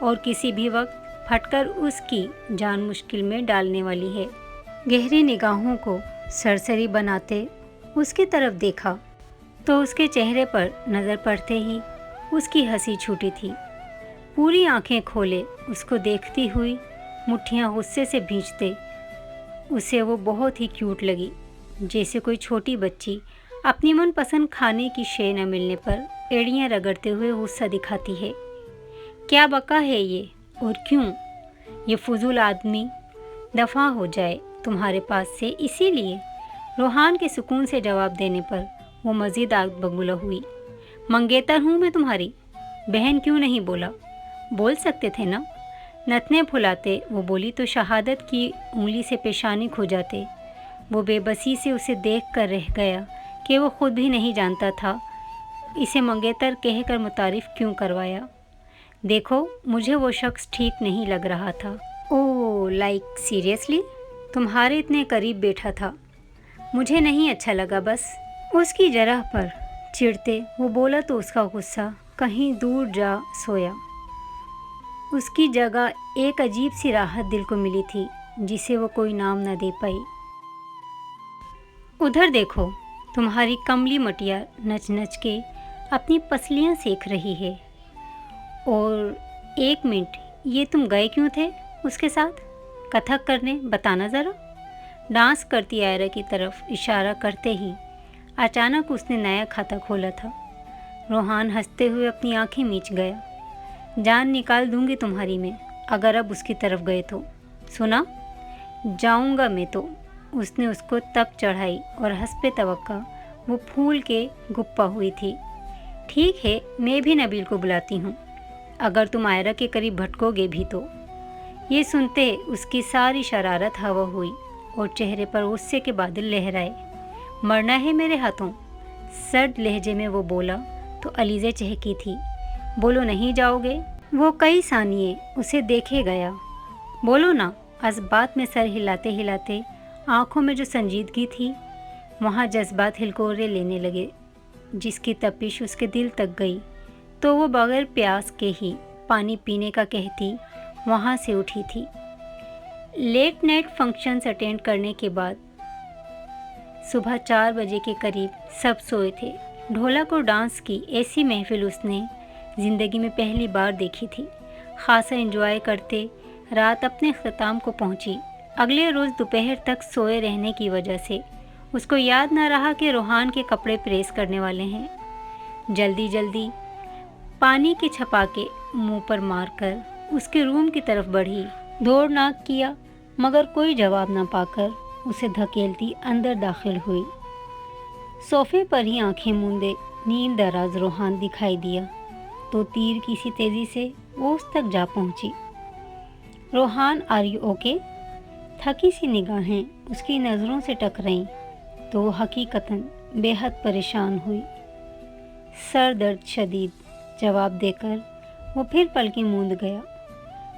और किसी भी वक्त फटकर उसकी जान मुश्किल में डालने वाली है। गहरी निगाहों को सरसरी बनाते उसकी तरफ देखा तो उसके चेहरे पर नज़र पड़ते ही उसकी हंसी छूटी थी। पूरी आंखें खोले उसको देखती हुई मुट्ठियाँ गुस्से से भींचते उसे वो बहुत ही क्यूट लगी, जैसे कोई छोटी बच्ची अपनी मनपसंद खाने की शे न मिलने पर एड़ियाँ रगड़ते हुए गुस्सा दिखाती है। क्या बका है ये, और क्यों? ये फजूल आदमी दफ़ा हो जाए तुम्हारे पास से, इसीलिए। रोहान के सुकून से जवाब देने पर वो मज़ीद आग बबूला हुई। मंगेतर हूँ मैं तुम्हारी, बहन क्यों नहीं बोला? बोल सकते थे ना? नथने फुलाते वो बोली तो शहादत की उंगली से पेशानी खो जाते। वो बेबसी से उसे देख कर रह गया कि वो खुद भी नहीं जानता था इसे मंगेतर कहकर मुतारिफ़ क्यों करवाया। देखो, मुझे वो शख्स ठीक नहीं लग रहा था। ओह, लाइक सीरियसली? तुम्हारे इतने करीब बैठा था, मुझे नहीं अच्छा लगा बस। उसकी जरह पर चिढ़ते वो बोला तो उसका गुस्सा कहीं दूर जा सोया। उसकी जगह एक अजीब सी राहत दिल को मिली थी। जिसे वो कोई नाम न दे पाई। उधर देखो, तुम्हारी कमली मटिया नच नच के अपनी पसलियां सेक रही है। और एक मिनट, ये तुम गए क्यों थे उसके साथ कथक करने, बताना ज़रा। डांस करती आयरा की तरफ इशारा करते ही अचानक उसने नया खाता खोला था। रोहान हंसते हुए अपनी आंखें मीच गया। जान निकाल दूंगी तुम्हारी मैं अगर अब उसकी तरफ गए तो। सुना, जाऊंगा मैं तो। उसने उसको तब चढ़ाई और हस्बे तवक्का वो फूल के गुप्पा हुई थी। ठीक है, मैं भी नबील को बुलाती हूँ, अगर तुम आयरा के करीब भटकोगे भी तो। ये सुनते उसकी सारी शरारत हवा हुई और चेहरे पर गुस्से के बादल लहराए। मरना है मेरे हाथों, सर्द लहजे में वो बोला तो अलीज़े चहकी थी। बोलो नहीं जाओगे? वो कई सानिये उसे देखे गया। बोलो ना। असबात में सर हिलाते हिलाते आंखों में जो संजीदगी थी, वहाँ जज्बात हिलकोरे लेने लगे, जिसकी तपिश उसके दिल तक गई तो वो बगैर प्यास के ही पानी पीने का कहती वहाँ से उठी थी। लेट नाइट फंक्शंस अटेंड करने के बाद सुबह 4 बजे के करीब सब सोए थे। ढोलक और डांस की ऐसी महफिल उसने ज़िंदगी में पहली बार देखी थी। खासा एंजॉय करते रात अपने अख्ताम को पहुंची। अगले रोज़ दोपहर तक सोए रहने की वजह से उसको याद न रहा कि रोहान के कपड़े प्रेस करने वाले हैं। जल्दी जल्दी पानी के छपाके मुंह पर मारकर उसके रूम की तरफ बढ़ी। दौड़ नाक किया मगर कोई जवाब न पाकर उसे धकेलती अंदर दाखिल हुई। सोफे पर ही आंखें मूंदे नींद दराज रोहान दिखाई दिया तो तीर की सी तेज़ी से वो उस तक जा पहुंची। Rohan, are you okay? थकी सी निगाहें उसकी नज़रों से टकराईं तो वो हकीकतन बेहद परेशान हुई। सर दर्द शदीद जवाब देकर वो फिर पलकें मूंद गया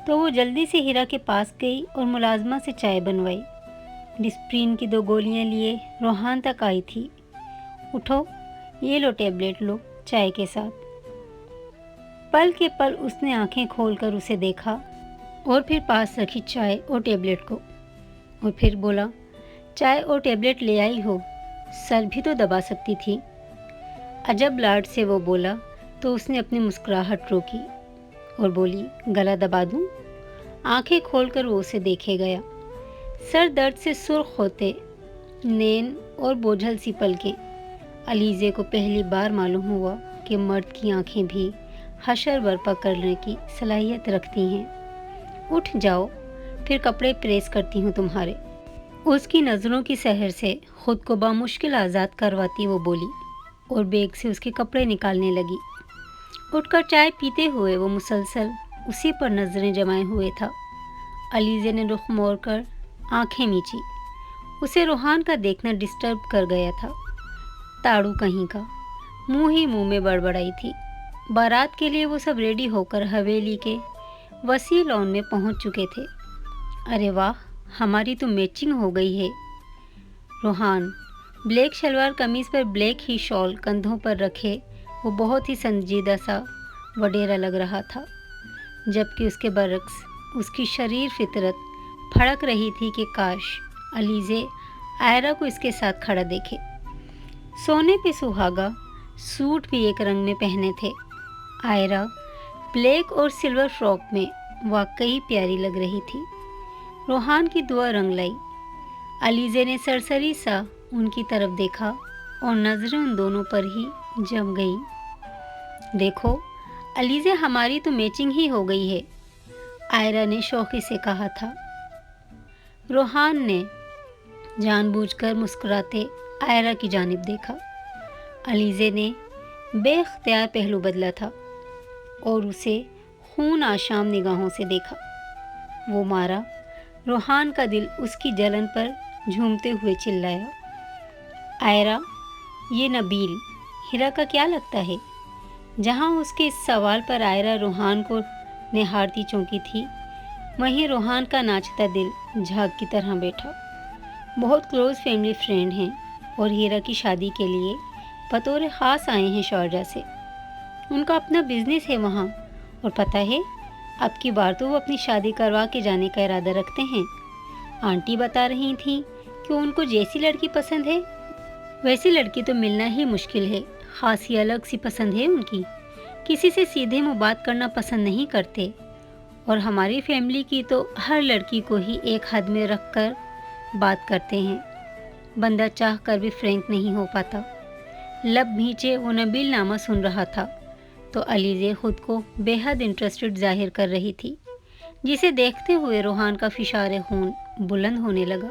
तो वो जल्दी से हीरा के पास गई और मुलाजमा से चाय बनवाई। डिस्प्रिन की 2 गोलियां लिए रोहान तक आई थी। उठो, ये लो टेबलेट लो चाय के साथ। पल के पल उसने आंखें खोलकर उसे देखा और फिर पास रखी चाय और टेबलेट को और फिर बोला, चाय और टेबलेट ले आई हो, सर भी तो दबा सकती थी। अजब लाड से वो बोला तो उसने अपनी मुस्कुराहट रोकी और बोली, गला दबा दूं? आंखें खोलकर वो उसे देखे गया। सर दर्द से सुर्ख होते नैन और बोझल सी पलकें। अलीज़े को पहली बार मालूम हुआ कि मर्द की आंखें भी हशर बर्पा करने की सलाहियत रखती हैं। उठ जाओ, फिर कपड़े प्रेस करती हूँ तुम्हारे। उसकी नज़रों की सहर से खुद को बामुश्किल आज़ाद करवाती वो बोली और बैग से उसके कपड़े निकालने लगी। उठकर चाय पीते हुए वो मुसलसल उसी पर नज़रें जमाए हुए था। अलीज़े ने रुख मोड़कर आंखें मींची। उसे रोहान का देखना डिस्टर्ब कर गया था। ताड़ू कहीं का, मुंह ही मुंह में बड़बड़ाई थी। बारात के लिए वो सब रेडी होकर हवेली के वसी लॉन में पहुंच चुके थे। अरे वाह, हमारी तो मैचिंग हो गई है। रोहान ब्लैक शलवार कमीज़ पर ब्लैक ही शॉल कंधों पर रखे वो बहुत ही संजीदा सा वडेरा लग रहा था, जबकि उसके बरक्स उसकी शरीर फितरत फड़क रही थी कि काश अलीज़े आयरा को इसके साथ खड़ा देखे। सोने पे सुहागा सूट भी एक रंग में पहने थे। आयरा ब्लैक और सिल्वर फ्रॉक में वाकई प्यारी लग रही थी। रोहान की दुआ रंग लाई। अलीज़े ने सरसरी सा उनकी तरफ देखा और नज़रें उन दोनों पर ही जम गईं। देखो अलीज़े, हमारी तो मैचिंग ही हो गई है, आयरा ने शौक़ी से कहा था। रोहान ने जानबूझकर मुस्कुराते आयरा की जानिब देखा। अलीज़े ने बेख्तियार पहलू बदला था और उसे खून आशाम निगाहों से देखा। वो मारा। रोहान का दिल उसकी जलन पर झूमते हुए चिल्लाया, आयरा, ये नबील हीरा का क्या लगता है? जहाँ उसके इस सवाल पर आयरा रोहान को निहारती चौंकी थी, वहीं रोहान का नाचता दिल झाग की तरह बैठा। बहुत क्लोज फैमिली फ्रेंड हैं और हीरा की शादी के लिए बतौर ख़ास आए हैं शारजा से। उनका अपना बिजनेस है वहाँ, और पता है अब की बार तो वो अपनी शादी करवा के जाने का इरादा रखते हैं। आंटी बता रही थीं कि उनको जैसी लड़की पसंद है वैसी लड़की तो मिलना ही मुश्किल है। खासी अलग सी पसंद है उनकी, किसी से सीधे मुँह बात करना पसंद नहीं करते। और हमारी फैमिली की तो हर लड़की को ही एक हद में रख कर बात करते हैं, बंदा चाह कर भी फ्रैंक नहीं हो पाता। लब भींचे वो नबील नामा सुन रहा था तो अलीज़े खुद को बेहद इंटरेस्टेड जाहिर कर रही थी, जिसे देखते हुए रोहान का फिशारे खून बुलंद होने लगा।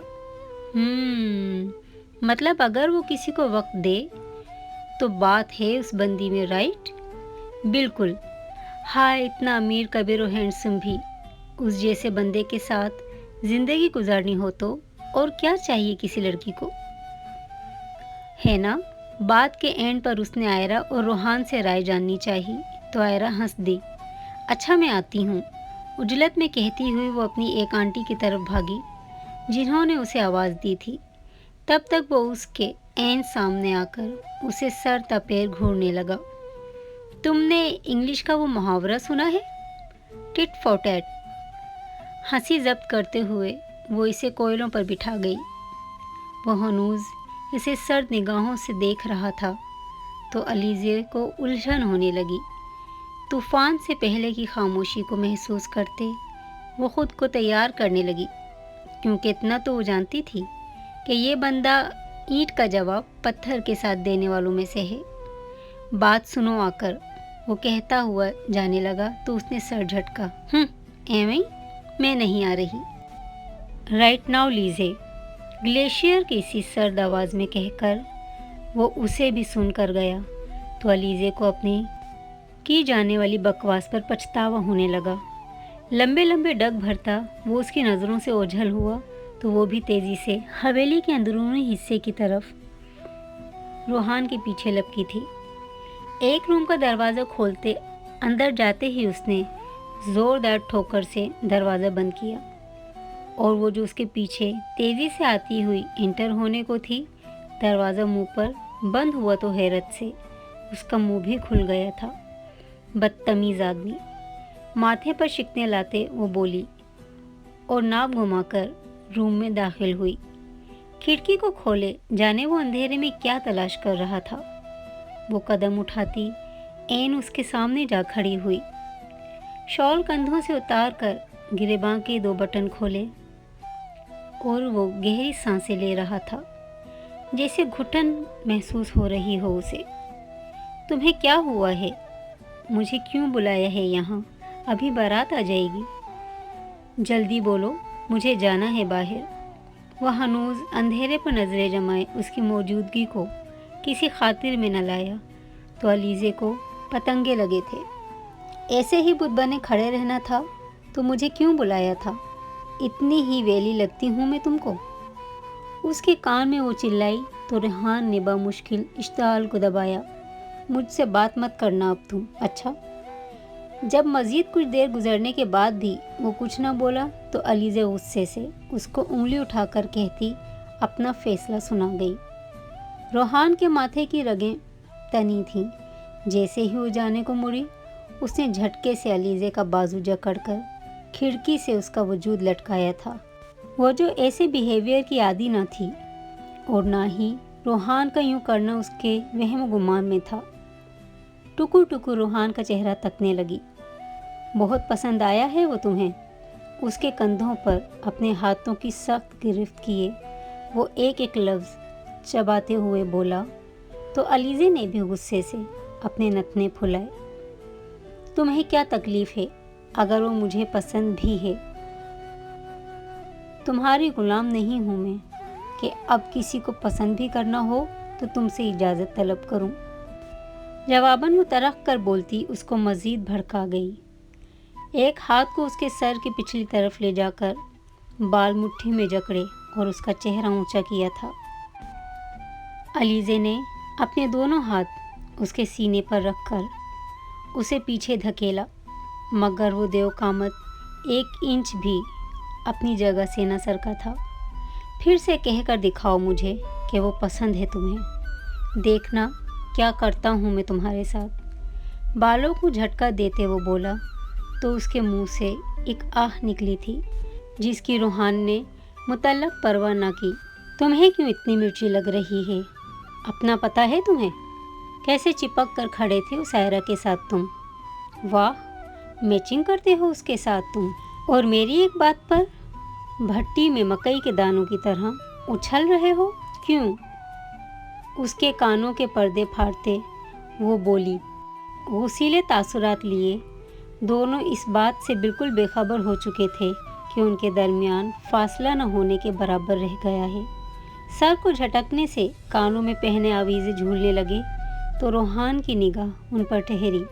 मतलब अगर वो किसी को वक्त दे तो बात है उस बंदी में, राइट? बिल्कुल। हाँ, इतना अमीर कबीर और हैंडसम भी उस जैसे बंदे के साथ ज़िंदगी गुजारनी हो तो और क्या चाहिए किसी लड़की को, है ना? बात के एंड पर उसने आयरा और रोहान से राय जाननी चाहिए तो आयरा हंस दी। अच्छा, मैं आती हूँ, उजलत में कहती हुई वो अपनी एक आंटी की तरफ भागी जिन्होंने उसे आवाज़ दी थी। तब तक वो उसके एन सामने आकर उसे सर तपेर घूरने लगा। तुमने इंग्लिश का वो मुहावरा सुना है, टिट फॉर टैट? हंसी जब्त करते हुए वो इसे कोयलों पर बिठा गई। वो हनूज इसे सर्द निगाहों से देख रहा था तो अलीज़े को उलझन होने लगी। तूफ़ान से पहले की खामोशी को महसूस करते वो खुद को तैयार करने लगी, क्योंकि इतना तो वो जानती थी कि ये बंदा ईंट का जवाब पत्थर के साथ देने वालों में से है। बात सुनो आकर, वो कहता हुआ जाने लगा तो उसने सर झटका। एवं मैं नहीं आ रही। राइट नाउ लीजे, ग्लेशियर की इसी सर्द आवाज़ में कहकर वो उसे भी सुनकर गया तो अलीज़े को अपनी की जाने वाली बकवास पर पछतावा होने लगा। लंबे लंबे डग भरता वो उसकी नज़रों से ओझल हुआ तो वो भी तेज़ी से हवेली के अंदरूनी हिस्से की तरफ रोहान के पीछे लपकी थी। एक रूम का दरवाज़ा खोलते अंदर जाते ही उसने ज़ोरदार ठोकर से दरवाज़ा बंद किया और वो जो उसके पीछे तेज़ी से आती हुई इंटर होने को थी, दरवाज़ा मुंह पर बंद हुआ तो हैरत से उसका मुंह भी खुल गया था। बदतमीज़ आदमी, माथे पर शिकने लाते वो बोली और नाक घुमाकर रूम में दाखिल हुई। खिड़की को खोले जाने वो अंधेरे में क्या तलाश कर रहा था। वो कदम उठाती ऐन उसके सामने जा खड़ी हुई। शॉल कंधों से उतार कर गिरेबां के 2 बटन खोले और वो गहरी सांसें ले रहा था, जैसे घुटन महसूस हो रही हो उसे। तुम्हें क्या हुआ है? मुझे क्यों बुलाया है यहाँ? अभी बारात आ जाएगी। जल्दी बोलो, मुझे जाना है बाहर। वह हनूज अंधेरे पर नज़रें जमाए उसकी मौजूदगी को किसी खातिर में न लाया तो अलीज़े को पतंगे लगे थे। ऐसे ही बुत बने खड़े रहना था तो मुझे क्यों बुलाया था? इतनी ही वेली लगती हूँ मैं तुमको? उसके कान में वो चिल्लाई तो रेहान ने बामुश्किल इश्ताल को दबाया। मुझसे बात मत करना अब तुम, अच्छा? जब मज़ीद कुछ देर गुजरने के बाद भी वो कुछ ना बोला तो अलीज़े गुस्से से उसको उंगली उठाकर कहती अपना फ़ैसला सुना गई। रोहान के माथे की रगें तनी थीं। जैसे ही वो जाने को मुड़ी उसने झटके से अलीज़े का बाजू जकड़कर खिड़की से उसका वजूद लटकाया था। वो जो ऐसे बिहेवियर की आदी ना थी और ना ही रोहान का यूँ करना उसके वहम गुमान में था। टुकुर टुकुर रोहान का चेहरा तकने लगी। बहुत पसंद आया है वो तुम्हें? उसके कंधों पर अपने हाथों की सख्त गिरफ्त किए वो एक एक लफ्ज़ चबाते हुए बोला तो अलीज़े ने भी गुस्से से अपने नथने फुलाए। तुम्हें क्या तकलीफ़ है अगर वो मुझे पसंद भी है? तुम्हारी गुलाम नहीं हूँ मैं कि अब किसी को पसंद भी करना हो तो तुमसे इजाज़त तलब करूँ। जवाबन वो तरक कर बोलती उसको मज़ीद भड़का गई। एक हाथ को उसके सर की पिछली तरफ ले जाकर बाल मुट्ठी में जकड़े और उसका चेहरा ऊंचा किया था। अलीज़े ने अपने दोनों हाथ उसके सीने पर रखकर उसे पीछे धकेला, मगर वो देवकामत 1 इंच भी अपनी जगह से न सरका था। फिर से कहकर दिखाओ मुझे कि वो पसंद है तुम्हें। देखना क्या करता हूँ मैं तुम्हारे साथ। बालों को झटका देते वो बोला तो उसके मुंह से एक आह निकली थी जिसकी रोहान ने मुतल्लक परवाह न की। तुम्हें क्यों इतनी मिर्ची लग रही है? अपना पता है तुम्हें? कैसे चिपक कर खड़े थे उस सायरा के साथ तुम। वाह, मैचिंग करते हो उसके साथ तुम। और मेरी एक बात पर भट्टी में मकई के दानों की तरह उछल रहे हो क्यों? उसके कानों के पर्दे फाड़ते वो बोली। वसीले तासुरात लिए दोनों इस बात से बिल्कुल बेखबर हो चुके थे कि उनके दरमियान फासला न होने के बराबर रह गया है। सर को झटकने से कानों में पहने आवीज़ें झूलने लगे तो रोहान की निगाह उन पर ठहरी।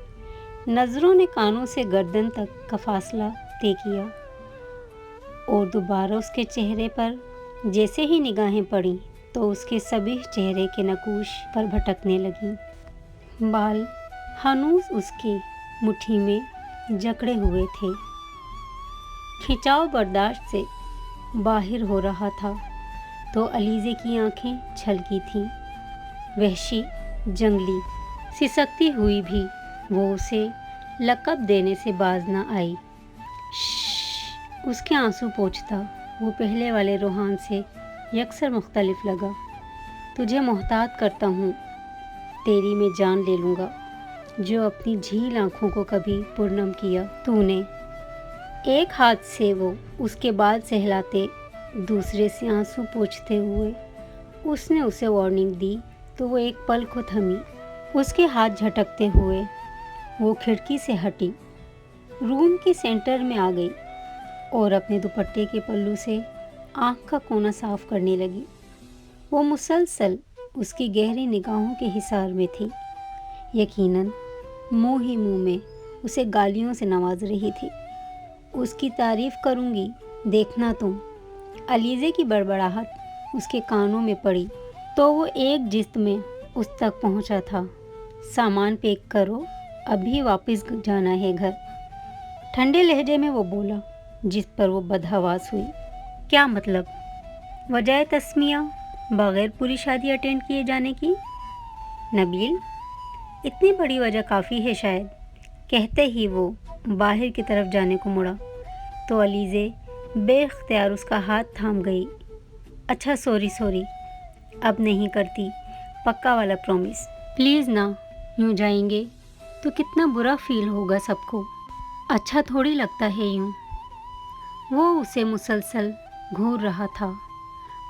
नज़रों ने कानों से गर्दन तक का फासला तय किया और दोबारा उसके चेहरे पर जैसे ही निगाहें पड़ी तो उसके सभी चेहरे के नकूश पर भटकने लगी। बाल हनूस उसकी मुट्ठी में जकड़े हुए थे। खिंचाव बर्दाश्त से बाहर हो रहा था तो अलीज़े की आंखें छलकी थीं। वहशी, जंगली, सिसकती हुई भी वो उसे लक़ब देने से बाज न आई। उसके आंसू पोंछता वो पहले वाले रोहान से यकसर मुख्तलिफ लगा। तुझे मोहतात करता हूँ, तेरी मैं जान ले लूँगा। जो अपनी झील आँखों को कभी पुरनम किया तूने। एक हाथ से वो उसके बाल सहलाते, दूसरे से आंसू पोंछते हुए उसने उसे वार्निंग दी तो वो एक पल को थमी। उसके हाथ झटकते हुए वो खिड़की से हटी, रूम के सेंटर में आ गई और अपने दुपट्टे के पल्लू से आँख का कोना साफ करने लगी। वो मुसलसल उसकी गहरी निगाहों के हिसार में थी। यकीनन मुँह ही मुँह में उसे गालियों से नवाज रही थी। उसकी तारीफ़ करूँगी, देखना तुम। अलीज़े की बड़बड़ाहट उसके कानों में पड़ी तो वो एक जिस्त में उस तक पहुँचा था। सामान पैक करो, अभी वापस जाना है घर। ठंडे लहजे में वो बोला, जिस पर वो बदहवास हुई। क्या मतलब? वजह तस्मिया बग़ैर पूरी शादी अटेंड किए जाने की? नबील, इतनी बड़ी वजह काफ़ी है शायद। कहते ही वो बाहर की तरफ जाने को मुड़ा तो अलीज़े बेख्तियार उसका हाथ थाम गई। अच्छा सॉरी, अब नहीं करती, पक्का वाला प्रॉमिस। प्लीज़ ना, यूँ जाएंगे तो कितना बुरा फील होगा सबको। अच्छा थोड़ी लगता है यूँ। वो उसे मुसलसल घूर रहा था।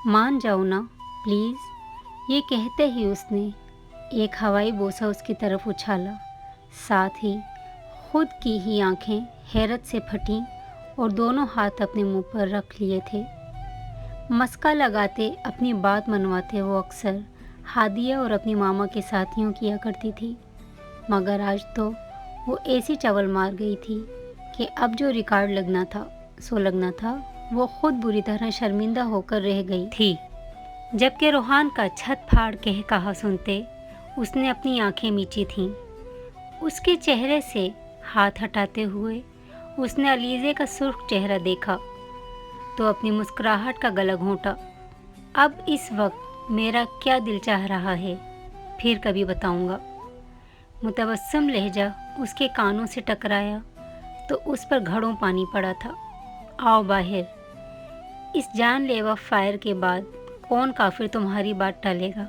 मान जाओ ना प्लीज़। ये कहते ही उसने एक हवाई बोसा उसकी तरफ उछाला। साथ ही खुद की ही आंखें हैरत से फटीं और दोनों हाथ अपने मुंह पर रख लिए थे। मस्का लगाते अपनी बात मनवाते वो अक्सर हादिया और अपनी मामा के साथ यूँ किया करती थी, मगर आज तो वो ऐसी चवल मार गई थी कि अब जो रिकॉर्ड लगना था वो खुद बुरी तरह शर्मिंदा होकर रह गई थी। जबकि रोहान का छत फाड़ कह कहा सुनते उसने अपनी आंखें मींची थीं। उसके चेहरे से हाथ हटाते हुए उसने अलीज़े का सुर्ख चेहरा देखा तो अपनी मुस्कुराहट का गला घोंटा। अब इस वक्त मेरा क्या दिल चाह रहा है फिर कभी बताऊंगा। मुतबस्सम लहजा उसके कानों से टकराया तो उस पर घड़ों पानी पड़ा था। आओ बाहर। इस जानलेवा फायर के बाद कौन काफिर तुम्हारी बात टालेगा।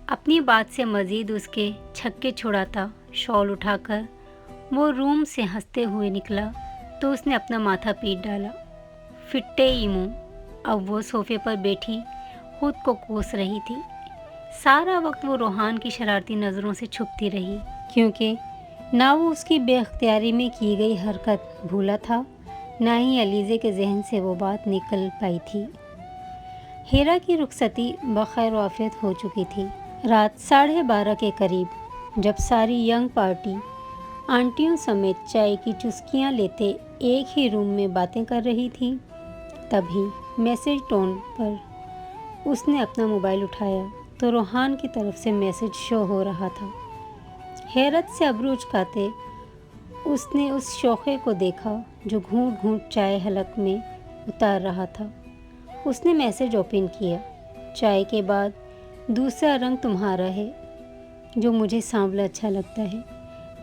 अपनी बात से मज़ीद उसके छक्के छुड़ाता शॉल उठाकर वो रूम से हंसते हुए निकला तो उसने अपना माथा पीट डाला। फिट्टे ईमू अब वो सोफे पर बैठी खुद को कोस रही थी। सारा वक्त वो रोहान की शरारती नज़रों से छुपती रही, क्योंकि ना वो उसकी बेख्तियारी में की गई हरकत भूला था, ना ही अलीज़े के जहन से वो बात निकल पाई थी। हीरा की रुखसती बखैर आफियत हो चुकी थी। रात 12:30 के करीब जब सारी यंग पार्टी आंटियों समेत चाय की चुस्कियां लेते एक ही रूम में बातें कर रही थी, तभी मैसेज टोन पर उसने अपना मोबाइल उठाया तो रोहान की तरफ से मैसेज शो हो रहा था। हैरत से अबरू उचकाते उसने उस शोखे को देखा जो घूंट घूंट चाय हलक में उतार रहा था। उसने मैसेज ओपन किया। चाय के बाद दूसरा रंग तुम्हारा है जो मुझे सांवला अच्छा लगता है।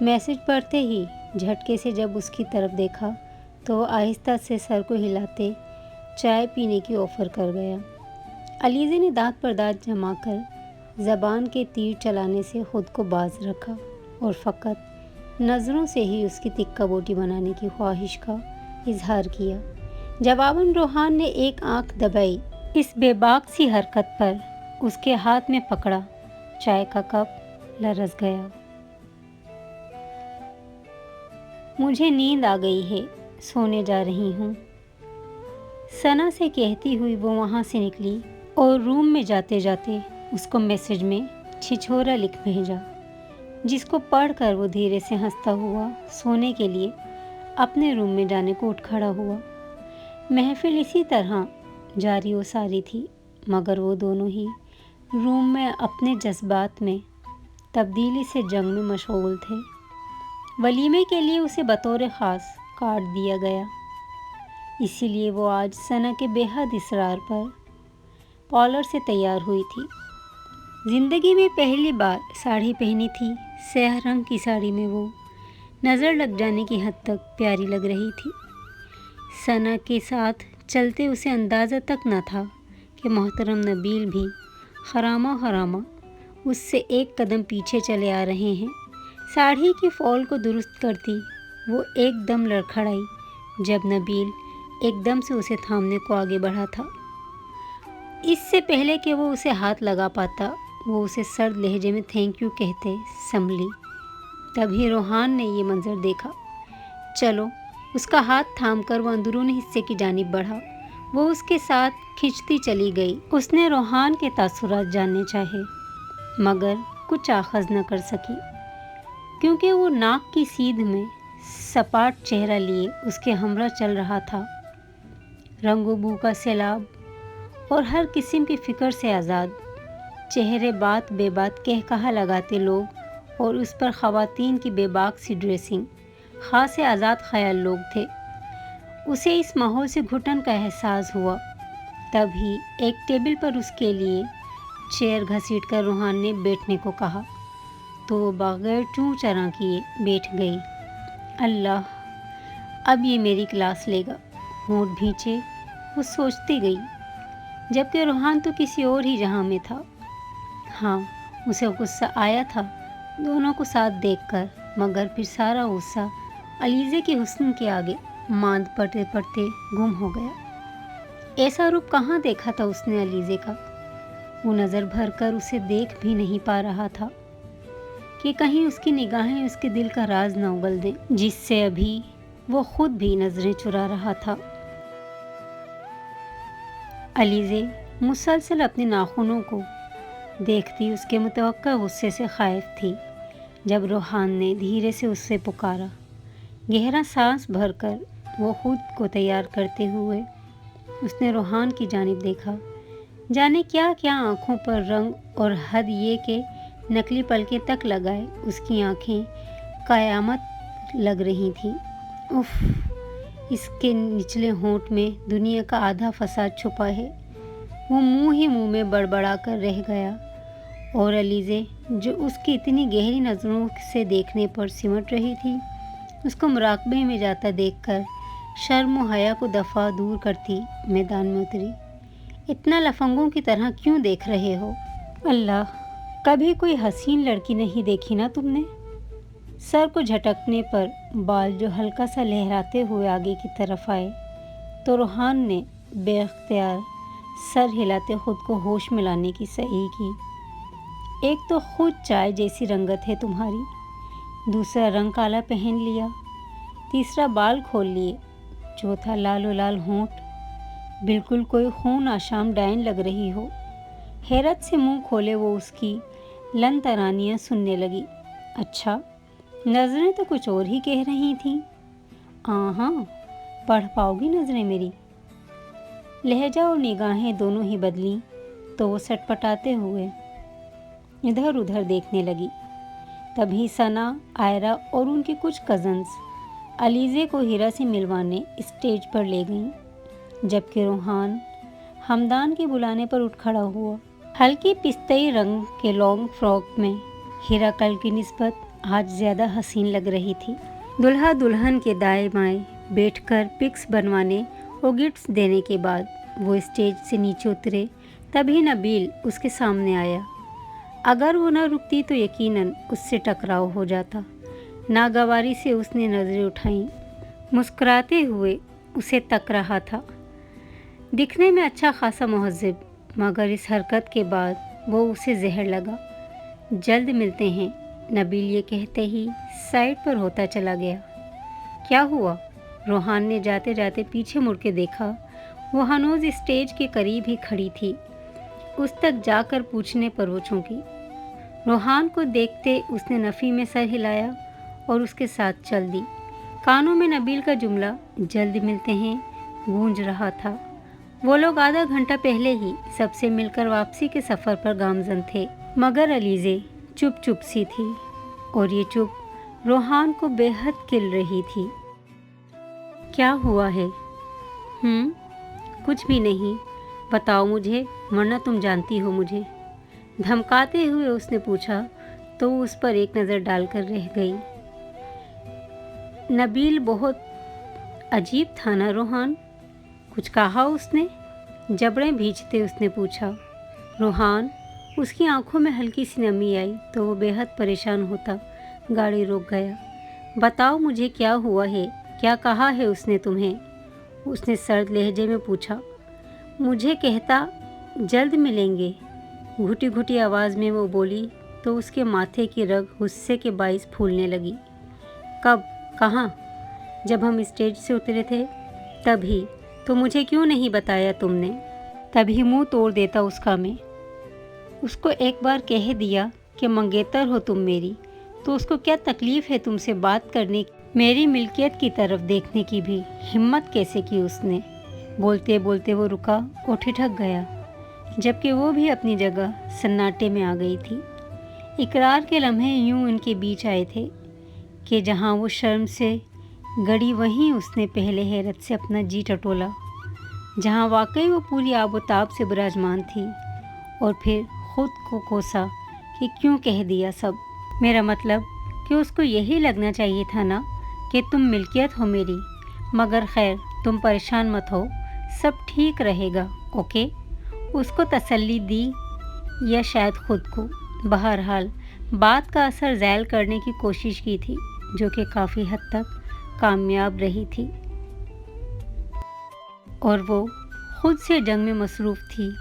मैसेज पढ़ते ही झटके से जब उसकी तरफ देखा तो वो आहिस्ता से सर को हिलाते چائے پینے کی آفر کر گیا۔ علیزے نے دانت پر دانت جما کر زبان کے تیر چلانے سے خود کو باز رکھا اور فقط نظروں سے ہی اس کی تکہ بوٹی بنانے کی خواہش کا اظہار کیا۔ جواباً روحان نے ایک آنکھ دبائی۔ اس بے باک سی حرکت پر اس کے ہاتھ میں پکڑا چائے کا کپ لرز گیا۔ مجھے نیند آ گئی ہے، سونے جا رہی ہوں، ثنا سے کہتی ہوئی وہ وہاں سے نکلی اور روم میں جاتے جاتے اس کو میسج میں چھچھورا لکھ بھیجا، جس کو پڑھ کر وہ دھیرے سے ہنستا ہوا سونے کے لیے اپنے روم میں جانے کو اٹھ کھڑا ہوا۔ محفل اسی طرح جاری و ساری تھی، مگر وہ دونوں ہی روم میں اپنے جذبات میں تبدیلی سے جنگ میں مشغول تھے۔ ولیمے کے لیے اسے بطور خاص کارڈ دیا گیا، اسی لیے وہ آج ثنا کے بے حد اصرار پر پارلر سے تیار ہوئی تھی۔ زندگی میں پہلی بار ساڑی پہنی تھی، سیاہ رنگ کی ساڑی میں وہ نظر لگ جانے کی حد تک پیاری لگ رہی تھی۔ ثنا کے ساتھ چلتے اسے اندازہ تک نہ تھا کہ محترم نبیل بھی حرامہ اس سے ایک قدم پیچھے چلے آ رہے ہیں۔ ساڑی کی فال کو درست کرتی وہ ایک دم لڑکھڑائی جب نبیل ایک دم سے اسے تھامنے کو آگے بڑھا تھا۔ اس سے پہلے کہ وہ اسے ہاتھ لگا پاتا وہ اسے سرد لہجے میں تھینک یو کہتے سنبھلی۔ تبھی روحان نے یہ منظر دیکھا۔ چلو، اس کا ہاتھ تھام کر وہ اندرونی حصے کی جانب بڑھا۔ وہ اس کے ساتھ کھنچتی چلی گئی۔ اس نے روحان کے تاثرات جاننے چاہے مگر کچھ آخذ نہ کر سکی، کیونکہ وہ ناک کی سیدھ میں سپاٹ چہرہ لیے اس کے ہمراہ چل رہا تھا، رنگ و بو کا سیلاب اور ہر قسم کی فکر سے آزاد۔ چہرے بات بے بات کہہ کہا لگاتے لوگ اور اس پر خواتین کی بے باک سی ڈریسنگ، خاصے آزاد خیال لوگ تھے۔ اسے اس ماحول سے گھٹن کا احساس ہوا۔ تبھی ایک ٹیبل پر اس کے لیے چیئر گھسیٹ کر روحان نے بیٹھنے کو کہا تو وہ بغیر چوں چراں کیے بیٹھ گئی۔ اللہ، اب یہ میری کلاس لے گا، ہونٹ بھینچے وہ سوچتی گئی، جبکہ روحان تو کسی اور ہی جہاں میں تھا۔ ہاں، اسے غصہ آیا تھا دونوں کو ساتھ دیکھ کر، مگر پھر سارا غصہ علیزے کے حسن کے آگے ماند پڑتے پڑتے گم ہو گیا۔ ایسا روپ کہاں دیکھا تھا اس نے علیزے کا؟ وہ نظر بھر کر اسے دیکھ بھی نہیں پا رہا تھا کہ کہیں اس کی نگاہیں اس کے دل کا راز نہ اگل دیں، جس سے ابھی وہ خود بھی نظریں چرا رہا تھا۔ علیزے مسلسل اپنے ناخنوں کو دیکھتی اس کے متوقع غصے سے خائف تھی۔ جب روحان نے دھیرے سے اس سے پکارا، گہرا سانس بھر کر وہ خود کو تیار کرتے ہوئے اس نے روحان کی جانب دیکھا۔ جانے کیا کیا آنکھوں پر رنگ، اور حد یہ کہ نکلی پلکیں تک لگائے اس کی آنکھیں قیامت لگ رہی تھیں۔ اف، اس کے نچلے ہونٹ میں دنیا کا آدھا فساد چھپا ہے۔ وہ منہ ہی منہ میں بڑبڑا کر رہ گیا، اور علیزے جو اس کی اتنی گہری نظروں سے دیکھنے پر سمٹ رہی تھی، اس کو مراقبے میں جاتا دیکھ کر شرم و حیا کو دفعہ دور کرتی میدان میں اتری۔ اتنا لفنگوں کی طرح کیوں دیکھ رہے ہو؟ اللہ، کبھی کوئی حسین لڑکی نہیں دیکھی نا تم نے؟ سر کو جھٹکنے پر بال جو ہلکا سا لہراتے ہوئے آگے کی طرف آئے تو روحان نے بے اختیار سر ہلاتے خود کو ہوش میں لانے کی صحیح کی۔ ایک تو خود چائے جیسی رنگت ہے تمہاری، دوسرا رنگ کالا پہن لیا، تیسرا بال کھول لیے، چوتھا لال و لال ہونٹ، بالکل کوئی خون آشام ڈائن لگ رہی ہو۔ حیرت سے منہ کھولے وہ اس کی لن ترانیاں سننے لگی۔ اچھا، نظریں تو کچھ اور ہی کہہ رہی تھیں۔ ہاں، پڑھ پاؤ گی نظریں میری؟ لہجہ اور نگاہیں دونوں ہی بدلیں تو وہ سٹپٹاتے ہوئے ادھر ادھر دیکھنے لگی۔ تبھی ثنا، آئرہ اور ان کی کچھ کزنز علیزے کو ہیرا سے ملوانے اسٹیج پر لے گئیں، جبکہ روحان ہمدان کے بلانے پر اٹھ کھڑا ہوا۔ ہلکی پستئی رنگ کے لانگ فراک میں ہیرا کل کی نسبت آج زیادہ حسین لگ رہی تھی۔ دلہا دلہن کے دائیں بائیں بیٹھ کر پکس بنوانے वो गिफ्ट्स देने के बाद वो स्टेज से नीचे उतरे, तभी नबील उसके सामने आया। अगर वो न रुकती तो यकीनन उससे टकराव हो जाता। नागवारी से उसने नज़रें उठाईं, मुस्कुराते हुए उसे तक रहा था। दिखने में अच्छा खासा महज़्ज़ब, मगर इस हरकत के बाद वो उसे जहर लगा। जल्द मिलते हैं, नबील ये कहते ही साइड पर होता चला गया। क्या हुआ? रोहान ने जाते जाते पीछे मुड़ के देखा। वो हनूज स्टेज के करीब ही खड़ी थी। उस तक जाकर पूछने पर वो चौंकी। रोहान को देखते उसने नफ़ी में सर हिलाया और उसके साथ चल दी। कानों में नबील का जुमला जल्द मिलते हैं गूंज रहा था। वो लोग आधा घंटा पहले ही सबसे मिलकर वापसी के सफ़र पर गामज़न थे, मगर अलीज़े चुप चुप सी थी और ये चुप रोहान को बेहद किल रही थी। क्या हुआ है? कुछ भी नहीं, बताओ मुझे, वरना तुम जानती हो मुझे। धमकाते हुए उसने पूछा तो उस पर एक नज़र डालकर रह गई। नबील बहुत अजीब था ना रोहान? कुछ कहा उसने? जबड़ें भींचते उसने पूछा। रोहान, उसकी आंखों में हल्की सी नमी आई तो वो बेहद परेशान होता गाड़ी रोक गया। बताओ मुझे क्या हुआ है, क्या कहा है उसने तुम्हें? उसने सर्द लहजे में पूछा। मुझे कहता जल्द मिलेंगे, घुटी घुटी आवाज़ में वो बोली तो उसके माथे की रग गुस्से के बाइस फूलने लगी। कब? कहाँ? जब हम स्टेज से उतरे थे तभी। तो मुझे क्यों नहीं बताया तुमने? तभी मुंह तोड़ देता उसका मैं। उसको एक बार कह दिया कि मंगेतर हो तुम मेरी, तो उसको क्या तकलीफ़ है तुमसे बात करने की? मेरी मिल्कियत की तरफ देखने की भी हिम्मत कैसे की उसने? बोलते बोलते वो रुका और ठिठक गया, जबकि वो भी अपनी जगह सन्नाटे में आ गई थी। इकरार के लम्हे यूं उनके बीच आए थे कि जहां वो शर्म से गड़ी वहीं उसने पहले हैरत से अपना जी टटोला, जहां वाकई वो पूरी आबोताब से विराजमान थी, और फिर खुद को कोसा कि क्यों कह दिया सब। मेरा मतलब कि उसको यही लगना चाहिए था ना कि तुम मिल्कियत हो मेरी। मगर खैर, तुम परेशान मत हो, सब ठीक रहेगा, ओके? उसको तसल्ली दी या शायद खुद को। बहरहाल बात का असर ज़ायल करने की कोशिश की थी, जो कि काफ़ी हद तक कामयाब रही थी। और वो खुद से जंग में मसरूफ़ थी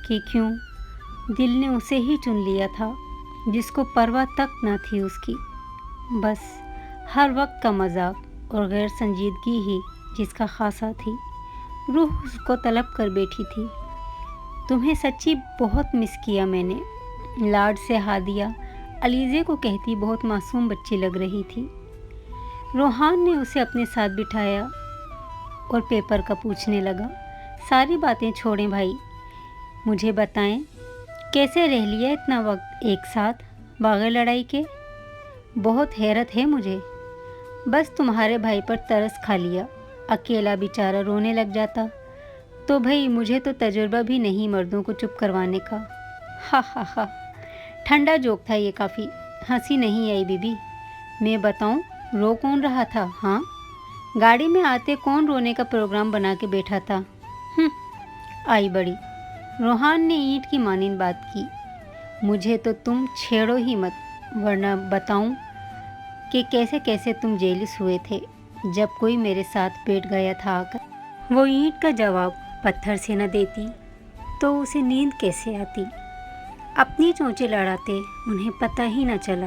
कि क्यों दिल ने उसे ही चुन लिया था, जिसको परवाह तक ना थी उसकी। बस हर वक्त का मजाक और गैर संजीदगी ही जिसका खासा थी। रूह उसको तलब कर बैठी थी। तुम्हें सच्ची बहुत मिस किया मैंने, लाड से हादिया अलीज़े को कहती बहुत मासूम बच्ची लग रही थी। रोहान ने उसे अपने साथ बिठाया और पेपर का पूछने लगा। सारी बातें छोड़ें भाई, मुझे बताएं कैसे रह लिया इतना वक्त एक साथ बगैर लड़ाई के? बहुत हैरत है मुझे। बस तुम्हारे भाई पर तरस खा लिया, अकेला बेचारा रोने लग जाता। तो भाई मुझे तो तजुर्बा भी नहीं मर्दों को चुप करवाने का। हा हा हा, ठंडा जोक था ये, काफ़ी हंसी नहीं आई बीबी। मैं बताऊं रो कौन रहा था? हाँ, गाड़ी में आते कौन रोने का प्रोग्राम बना के बैठा था? आई बड़ी। रोहान ने ईंट की मानिंद बात की। मुझे तो तुम छेड़ो ही मत, वरना बताऊं कि कैसे कैसे तुम जेलिस हुए थे जब कोई मेरे साथ बैठ गया था आकर। वो ईंट का जवाब पत्थर से न देती तो उसे नींद कैसे आती। अपनी चोंचें लड़ाते उन्हें पता ही न चला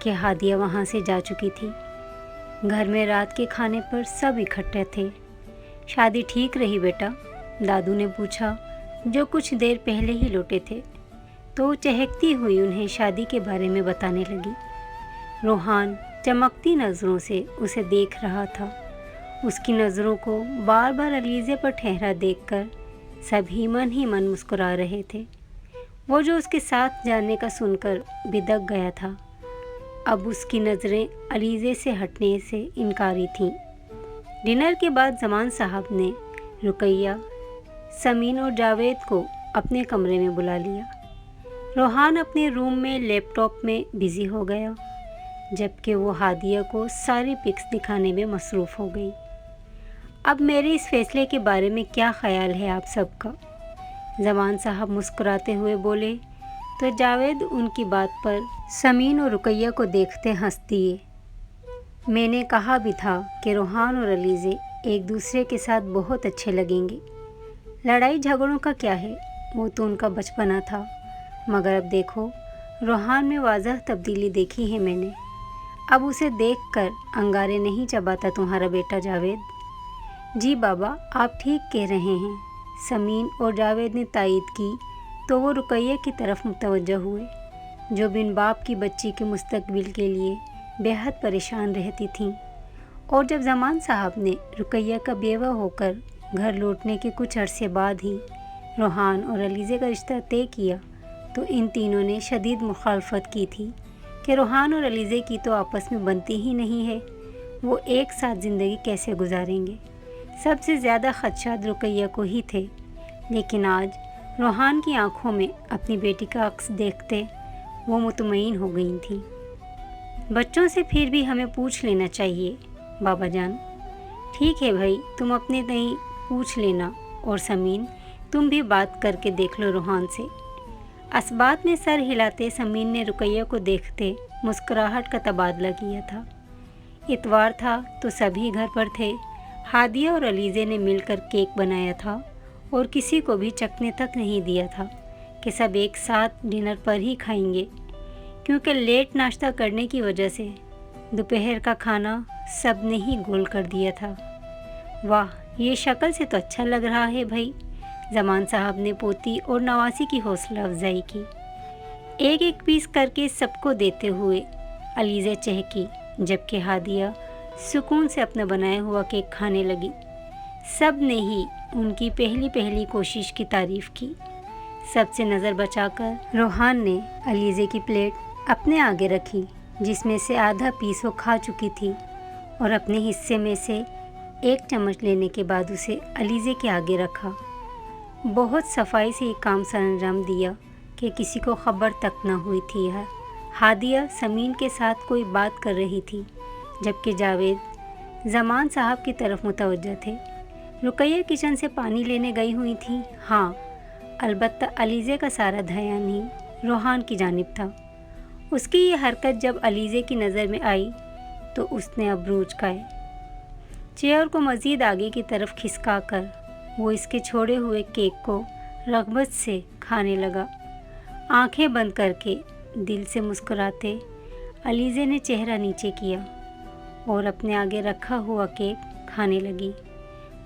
कि हादिया वहाँ से जा चुकी थी। घर में रात के खाने पर सब इकट्ठे थे। शादी ठीक रही बेटा? दादू ने पूछा, जो कुछ देर पहले ही लौटे थे। तो चहकती हुई उन्हें शादी के बारे में बताने लगी। रोहान चमकती नज़रों से उसे देख रहा था। उसकी नज़रों को बार बार अलीज़े पर ठहरा देखकर सभी मन ही मन मुस्कुरा रहे थे। वो जो उसके साथ जाने का सुनकर बिदक गया था, अब उसकी नज़रें अलीज़े से हटने से इनकारी थीं। डिनर के बाद ज़मान साहब ने रुकैया, समीन और जावेद को अपने कमरे में बुला लिया। रोहान अपने रूम में लैपटॉप में बिज़ी हो गया, जबकि वो हादिया को सारी पिक्स दिखाने में मसरूफ़ हो गई। اب میرے اس فیصلے کے بارے میں کیا خیال ہے آپ سب کا؟ زمان صاحب مسکراتے ہوئے بولے تو جاوید ان کی بات پر سمین اور رقیہ کو دیکھتے ہنس دیے۔ میں نے کہا بھی تھا کہ روحان اور علیزے ایک دوسرے کے ساتھ بہت اچھے لگیں گے۔ لڑائی جھگڑوں کا کیا ہے، وہ تو ان کا بچپنا تھا، مگر اب دیکھو روحان میں واضح تبدیلی دیکھی ہے میں نے۔ اب اسے دیکھ کر انگارے نہیں چباتا تمہارا بیٹا جاوید۔ جی بابا، آپ ٹھیک کہہ رہے ہیں، سمین اور جاوید نے تائید کی تو وہ رقیہ کی طرف متوجہ ہوئے، جو بن باپ کی بچی کے مستقبل کے لیے بے حد پریشان رہتی تھیں۔ اور جب زمان صاحب نے رقیہ کا بیوہ ہو کر گھر لوٹنے کے کچھ عرصے بعد ہی روحان اور علیزے کا رشتہ طے کیا تو ان تینوں نے شدید مخالفت کی تھی کہ روحان اور علیزے کی تو آپس میں بنتی ہی نہیں ہے، وہ ایک ساتھ زندگی کیسے گزاریں گے۔ سب سے زیادہ خدشات رقیہ کو ہی تھے، لیکن آج روحان کی آنکھوں میں اپنی بیٹی کا عکس دیکھتے وہ مطمئن ہو گئی تھیں۔ بچوں سے پھر بھی ہمیں پوچھ لینا چاہیے بابا جان۔ ٹھیک ہے بھائی، تم اپنے نہیں پوچھ لینا، اور سمین تم بھی بات کر کے دیکھ لو روحان سے۔ اسبات میں سر ہلاتے سمین نے رقیہ کو دیکھتے مسکراہٹ کا تبادلہ کیا تھا۔ اتوار تھا تو سبھی گھر پر تھے۔ ہادیہ اور علیزے نے مل کر کیک بنایا تھا اور کسی کو بھی چکھنے تک نہیں دیا تھا کہ سب ایک ساتھ ڈنر پر ہی کھائیں گے، کیونکہ لیٹ ناشتہ کرنے کی وجہ سے دوپہر کا کھانا سب نے ہی گول کر دیا تھا۔ واہ، یہ شکل سے تو اچھا لگ رہا ہے بھائی، زمان صاحب نے پوتی اور نواسی کی حوصلہ افزائی کی۔ ایک ایک پیس کر کے سب کو دیتے ہوئے علیزے چہکی، جبکہ ہادیہ سکون سے اپنا بنایا ہوا کیک کھانے لگی۔ سب نے ہی ان کی پہلی کوشش کی تعریف کی۔ سب سے نظر بچا کر روحان نے علیزے کی پلیٹ اپنے آگے رکھی، جس میں سے آدھا پیس وہ کھا چکی تھی، اور اپنے حصے میں سے ایک چمچ لینے کے بعد اسے علیزے کے آگے رکھا۔ بہت صفائی سے یہ کام سر انجام دیا کہ کسی کو خبر تک نہ ہوئی تھی۔ ہادیہ سمین کے ساتھ کوئی بات کر رہی تھی، جبکہ جاوید زمان صاحب کی طرف متوجہ تھے۔ رقیہ کچن سے پانی لینے گئی ہوئی تھی۔ ہاں، البتہ علیزے کا سارا دھیان ہی روحان کی جانب تھا۔ اس کی یہ حرکت جب علیزے کی نظر میں آئی تو اس نے ابرو اچکائے۔ چیئر کو مزید آگے کی طرف کھسکا کر وہ اس کے چھوڑے ہوئے کیک کو رغبت سے کھانے لگا۔ آنکھیں بند کر کے دل سے مسکراتے علیزے نے چہرہ نیچے کیا اور اپنے آگے رکھا ہوا کیک کھانے لگی۔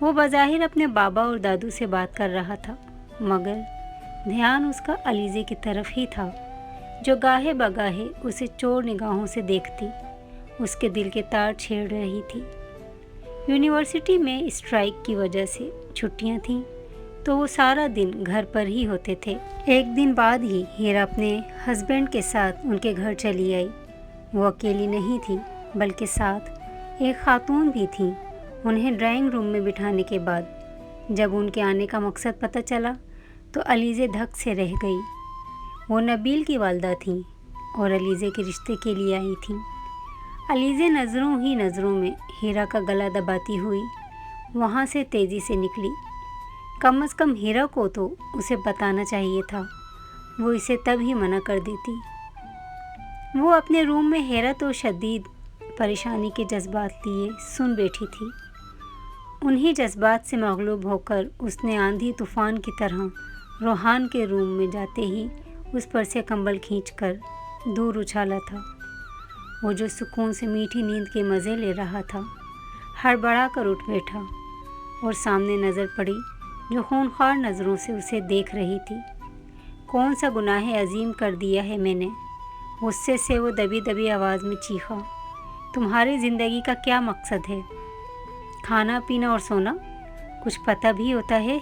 وہ بظاہر اپنے بابا اور دادو سے بات کر رہا تھا، مگر دھیان اس کا علیزے کی طرف ہی تھا، جو گاہے بگاہے اسے چور نگاہوں سے دیکھتی اس کے دل کے تار چھیڑ رہی تھی۔ یونیورسٹی میں اسٹرائک کی وجہ سے چھٹیاں تھیں تو وہ سارا دن گھر پر ہی ہوتے تھے۔ ایک دن بعد ہی ہیرا اپنے ہسبینڈ کے ساتھ ان کے گھر چلی آئی۔ وہ اکیلی نہیں تھی، بلکہ ساتھ ایک خاتون بھی تھیں۔ انہیں ڈرائنگ روم میں بٹھانے کے بعد جب ان کے آنے کا مقصد پتہ چلا تو علیزے دھک سے رہ گئی۔ وہ نبیل کی والدہ تھیں اور علیزے کے رشتے کے لیے آئی تھیں۔ علیزے نظروں ہی نظروں میں ہیرا کا گلا دباتی ہوئی وہاں سے تیزی سے نکلی۔ کم از کم ہیرا کو تو اسے بتانا چاہیے تھا، وہ اسے تب ہی منع کر دیتی۔ وہ اپنے روم میں حیرت اور شدید پریشانی کے جذبات لیے سن بیٹھی تھی۔ انہی جذبات سے مغلوب ہو کر اس نے آندھی طوفان کی طرح روحان کے روم میں جاتے ہی اس پر سے کمبل کھینچ کر دور اچھالا تھا۔ وہ جو سکون سے میٹھی نیند کے مزے لے رہا تھا، ہڑبڑا کر اٹھ بیٹھا اور سامنے نظر پڑی جو خونخوار نظروں سے اسے دیکھ رہی تھی۔ کون سا گناہ عظیم کر دیا ہے میں نے؟ غصے سے وہ دبی دبی آواز میں چیخا۔ تمہاری زندگی کا کیا مقصد ہے؟ کھانا پینا اور سونا؟ کچھ پتہ بھی ہوتا ہے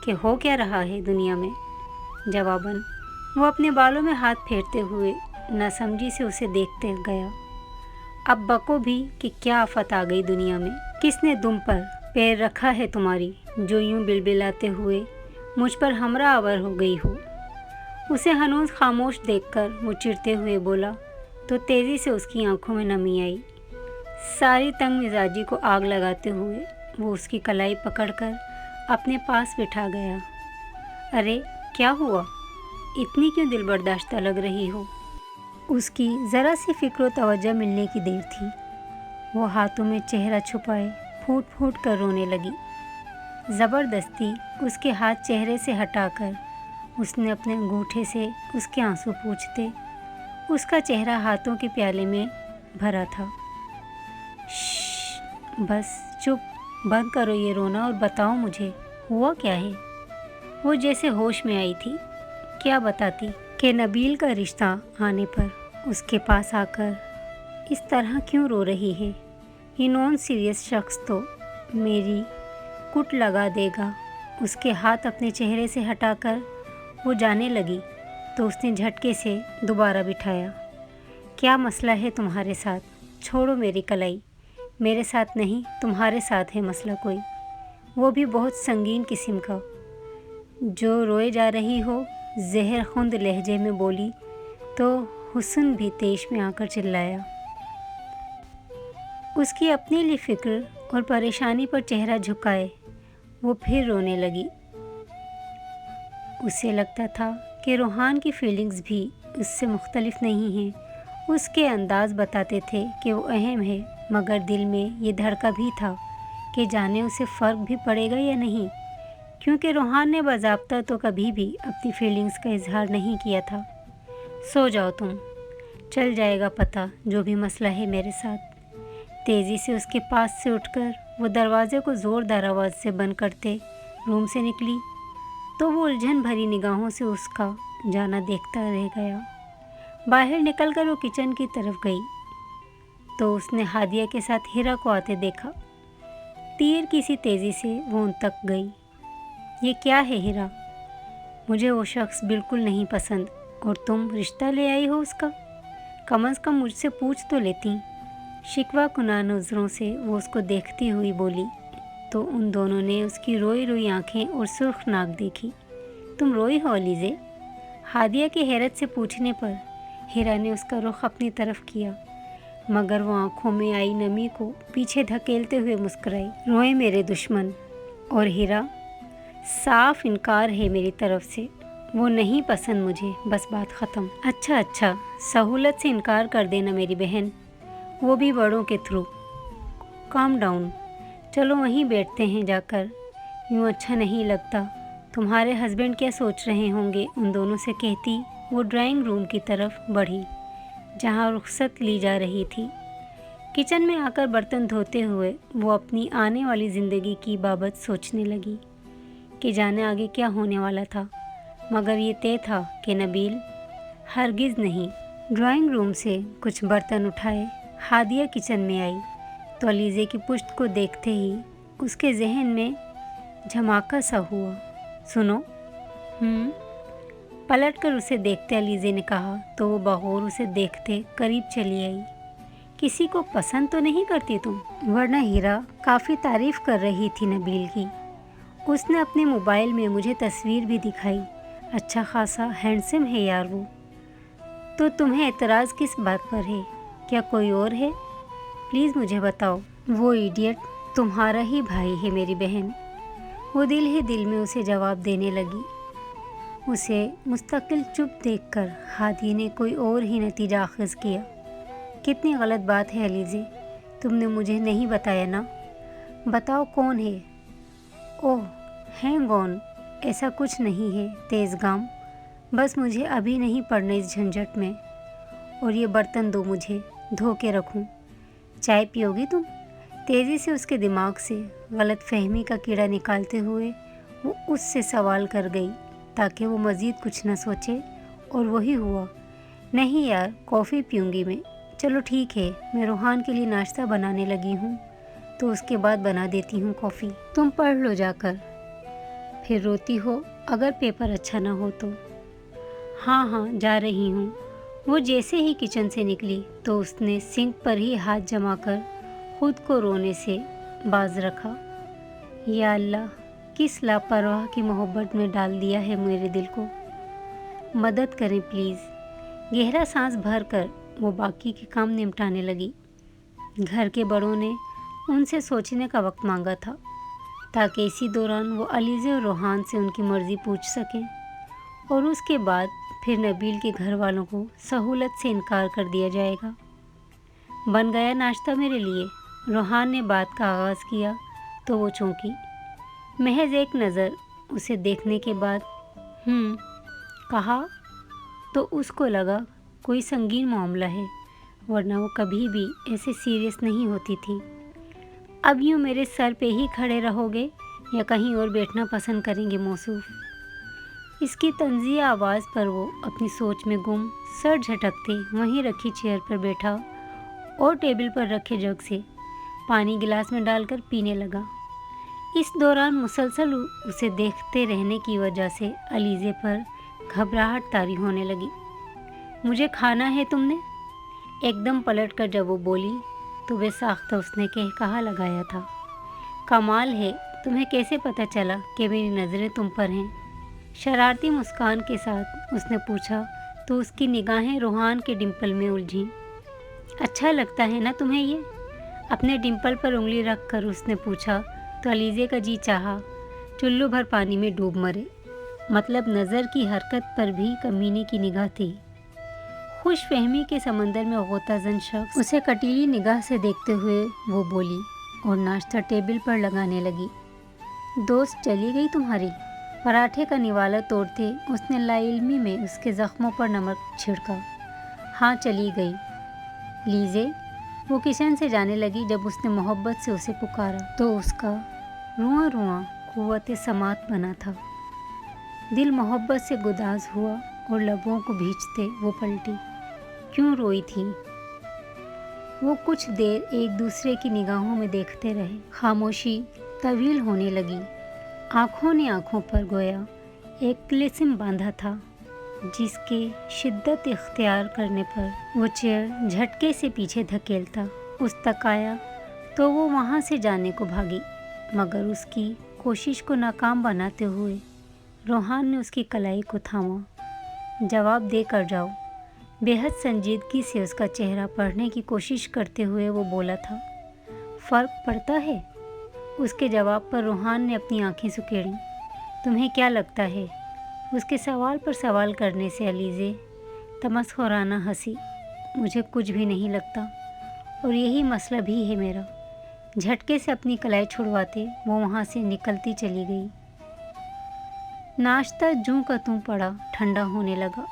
کہ ہو کیا رہا ہے دنیا میں؟ جواباً وہ اپنے بالوں میں ہاتھ پھیرتے ہوئے ناسمجھی سے اسے دیکھتے گیا۔ اب بکو بھی کہ کیا آفت آ گئی دنیا میں، کس نے دم پر پیر رکھا ہے تمہاری جو یوں بلبلاتے ہوئے مجھ پر ہمراہ آور ہو گئی ہو؟ اسے ہنوز خاموش دیکھ کر وہ چڑھتے ہوئے بولا تو تیزی سے اس کی آنکھوں میں نمی آئی۔ ساری تنگ مزاجی کو آگ لگاتے ہوئے वो उसकी कलाई पकड़कर अपने पास बिठा गया। अरे क्या हुआ, इतनी क्यों दिल बर्दाश्त लग रही हो? उसकी ज़रा सी फिक्र व तवज्जो मिलने की देर थी। वो हाथों में चेहरा छुपाए फूट फूट कर रोने लगी। ज़बरदस्ती उसके हाथ चेहरे से हटाकर उसने अपने अंगूठे से उसके आंसू पोंछते उसका चेहरा हाथों के प्याले में भरा था। बस चुप, बंद करो ये रोना और बताओ मुझे हुआ क्या है। वो जैसे होश में आई थी। क्या बताती कि नबील का रिश्ता आने पर उसके पास आकर इस तरह क्यों रो रही है। ये नॉन सीरियस शख्स तो मेरी कुट लगा देगा। उसके हाथ अपने चेहरे से हटाकर वो जाने लगी तो उसने झटके से दोबारा बिठाया। क्या मसला है तुम्हारे साथ? छोड़ो मेरी कलाई। मेरे साथ नहीं, तुम्हारे साथ है मसला कोई, वो भी बहुत संगीन किस्म का। जो रोए जा रही हो, ज़हर खुंद लहजे में बोली तो हुस्न भी तेश में आकर चिल्लाया। उसकी अपने लिए फ़िक्र और परेशानी पर चेहरा झुकाए वो फिर रोने लगी। उसे लगता था कि रूहान की फीलिंग्स भी उससे मुख्तलिफ नहीं हैं। उसके अंदाज़ बताते थे कि वो अहम है, मगर दिल में ये धड़का भी था कि जाने उसे फ़र्क भी पड़ेगा या नहीं, क्योंकि रूहान ने बाज़ाब्ता तो कभी भी अपनी फीलिंग्स का इजहार नहीं किया था। सो जाओ तुम, चल जाएगा पता जो भी मसला है मेरे साथ। तेज़ी से उसके पास से उठकर वो दरवाज़े को ज़ोरदार आवाज़ से बंद करते रूम से निकली तो वो उलझन भरी निगाहों से उसका जाना देखता रह गया। बाहर निकलकर वो किचन की तरफ गई तो उसने हादिया के साथ हिरा को आते देखा। तीर की सी तेज़ी से वो उन तक गई। ये क्या है हिरा? मुझे वो शख्स बिल्कुल नहीं पसंद और तुम रिश्ता ले आई हो उसका। कम से कम मुझसे पूछ तो लेती। शिकवा कुना नज़रों से वो उसको देखती हुई बोली तो उन दोनों ने उसकी रोई रोई आंखें और सुर्ख नाक देखी। तुम रोई हो अलीज़े? हादिया के हैरत से पूछने पर हिरा ने उसका रुख अपनी तरफ किया, मगर वो आंखों में आई नमी को पीछे धकेलते हुए मुस्कुराई। रोए मेरे दुश्मन। और हिरा, साफ इनकार है मेरी तरफ से, वो नहीं पसंद मुझे, बस बात ख़त्म। अच्छा, सहूलत से इनकार कर देना मेरी बहन, वो भी बड़ों के थ्रू। काम डाउन, चलो वहीं बैठते हैं जाकर, यूँ अच्छा नहीं लगता। तुम्हारे हस्बैंड क्या सोच रहे होंगे, उन दोनों से कहती वो ड्राइंग रूम की तरफ बढ़ी जहाँ रुखसत ली जा रही थी। किचन में आकर बर्तन धोते हुए वो अपनी आने वाली ज़िंदगी की बाबत सोचने लगी कि जाने आगे क्या होने वाला था, मगर ये तय था कि नबील हरगिज़ नहीं। ड्राइंग रूम से कुछ बर्तन उठाए हादिया किचन में आई तो अलीज़े की पुश्त को देखते ही उसके जहन में झमाका सा हुआ। सुनो। पलटकर उसे देखते अलीज़े ने कहा तो वो बगौर उसे देखते करीब चली आई। किसी को पसंद तो नहीं करती तुम? वरना हीरा काफ़ी तारीफ़ कर रही थी नबील की। उसने अपने मोबाइल में मुझे तस्वीर भी दिखाई। अच्छा खासा हैंडसम है यार वो। तो तुम्हें एतराज़ किस बात पर है? क्या कोई और है? प्लीज़ मुझे बताओ। वो इडियट तुम्हारा ही भाई है मेरी बहन। वो दिल ही दिल में उसे जवाब देने लगी। उसे मुस्तकिल चुप देखकर हादी ने कोई और ही नतीजा अख़ज़ किया। कितनी गलत बात है अलीज़े, तुमने मुझे नहीं बताया ना। बताओ कौन है? ओह हैंग ऑन, ऐसा कुछ नहीं है तेज़गाम, बस मुझे अभी नहीं पड़ना इस झंझट में। और ये बर्तन दो मुझे, धो के रखूं। चाय पियोगी तुम? तेज़ी से उसके दिमाग से गलत फहमी का कीड़ा निकालते हुए वो उससे सवाल कर गई ताकि वो मज़ीद कुछ न सोचे, और वही हुआ। नहीं यार, कॉफ़ी पीऊँगी मैं। चलो ठीक है, मैं रूहान के लिए नाश्ता बनाने लगी हूँ तो उसके बाद बना देती हूँ कॉफ़ी। तुम पढ़ लो जाकर, फिर रोती हो अगर पेपर अच्छा ना हो तो। हाँ, जा रही हूँ। वो जैसे ही किचन से निकली तो उसने सिंक पर ही हाथ जमाकर खुद को रोने से बाज रखा। या अल्लाह, किस लापरवाह की मोहब्बत में डाल दिया है मेरे दिल को। मदद करें प्लीज़। गहरा सांस भर कर वो बाकी के काम निपटाने लगी। घर के बड़ों ने उनसे सोचने का वक्त मांगा था। ताकि इसी दौरान वो अलीज़े और रोहान से उनकी मर्ज़ी पूछ सकें, और उसके बाद फिर नबील के घर वालों को सहूलत से इनकार कर दिया जाएगा। बन गया नाश्ता मेरे लिए? रोहान ने बात का आगाज़ किया तो वो चौंकी। महज एक नज़र उसे देखने के बाद कहा तो उसको लगा कोई संगीन मामला है, वरना वो कभी भी ऐसे सीरियस नहीं होती थी। अब यूँ मेरे सर पे ही खड़े रहोगे या कहीं और बैठना पसंद करेंगे मौसूफ? इसकी तंज़ीह आवाज़ पर वो अपनी सोच में गुम सर झटकते वहीं रखी चेयर पर बैठा और टेबल पर रखे जग से पानी गिलास में डालकर पीने लगा। इस दौरान मुसलसल उसे देखते रहने की वजह से अलीज़े पर घबराहट तारी होने लगी। मुझे खाना है तुमने? एकदम पलट कर जब वो बोली तो बेसाख्ता उसने कहा लगाया था। कमाल है, तुम्हें कैसे पता चला कि मेरी नज़रें तुम पर हैं? शरारती मुस्कान के साथ उसने पूछा तो उसकी निगाहें रोहान के डिंपल में उलझीं। अच्छा लगता है ना तुम्हें ये? अपने डिंपल पर उंगली रख कर उसने पूछा तो अलीज़े का जी चाहा चुल्लू भर पानी में डूब मरे। मतलब नज़र की हरकत पर भी कमीने की निगाह थी। खुश फहमी के समंदर में गोताज़न शख्स उसे कटीली निगाह से देखते हुए वो बोली और नाश्ता टेबल पर लगाने लगी। दोस्त चली गई तुम्हारी? पराठे का निवाला तोड़ते उसने लाइल्मी में उसके ज़ख्मों पर नमक छिड़का। हाँ चली गई लीज़े। वो किचन से जाने लगी जब उसने मोहब्बत से उसे पुकारा तो उसका रुआं रुआं कुव्वत समात बना था। दिल मोहब्बत से गुदाज हुआ और लबों को भींचते वो पलटी। क्यों रोई थी? वो कुछ देर एक दूसरे की निगाहों में देखते रहे। खामोशी तवील होने लगी। आँखों ने आँखों पर गोया एक तिलिस्म बांधा था, जिसके शिद्दत इख्तियार करने पर वो चेयर झटके से पीछे धकेलता उस तक आया तो वो वहाँ से जाने को भागी, मगर उसकी कोशिश को नाकाम बनाते हुए रोहान ने उसकी कलाई को थामा। जवाब दे कर जाओ। बेहद संजीदगी से उसका चेहरा पढ़ने की कोशिश करते हुए वो बोला था। फ़र्क पड़ता है? उसके जवाब पर रोहान ने अपनी आंखें सुकेड़ी। तुम्हें क्या लगता है? उसके सवाल पर सवाल करने से अलीज़े तमस्खुराना हंसी। मुझे कुछ भी नहीं लगता और यही मसला भी है मेरा। झटके से अपनी कलाई छुड़वाते वो वहाँ से निकलती चली गई। नाश्ता जूं का त्यों पड़ा ठंडा होने लगा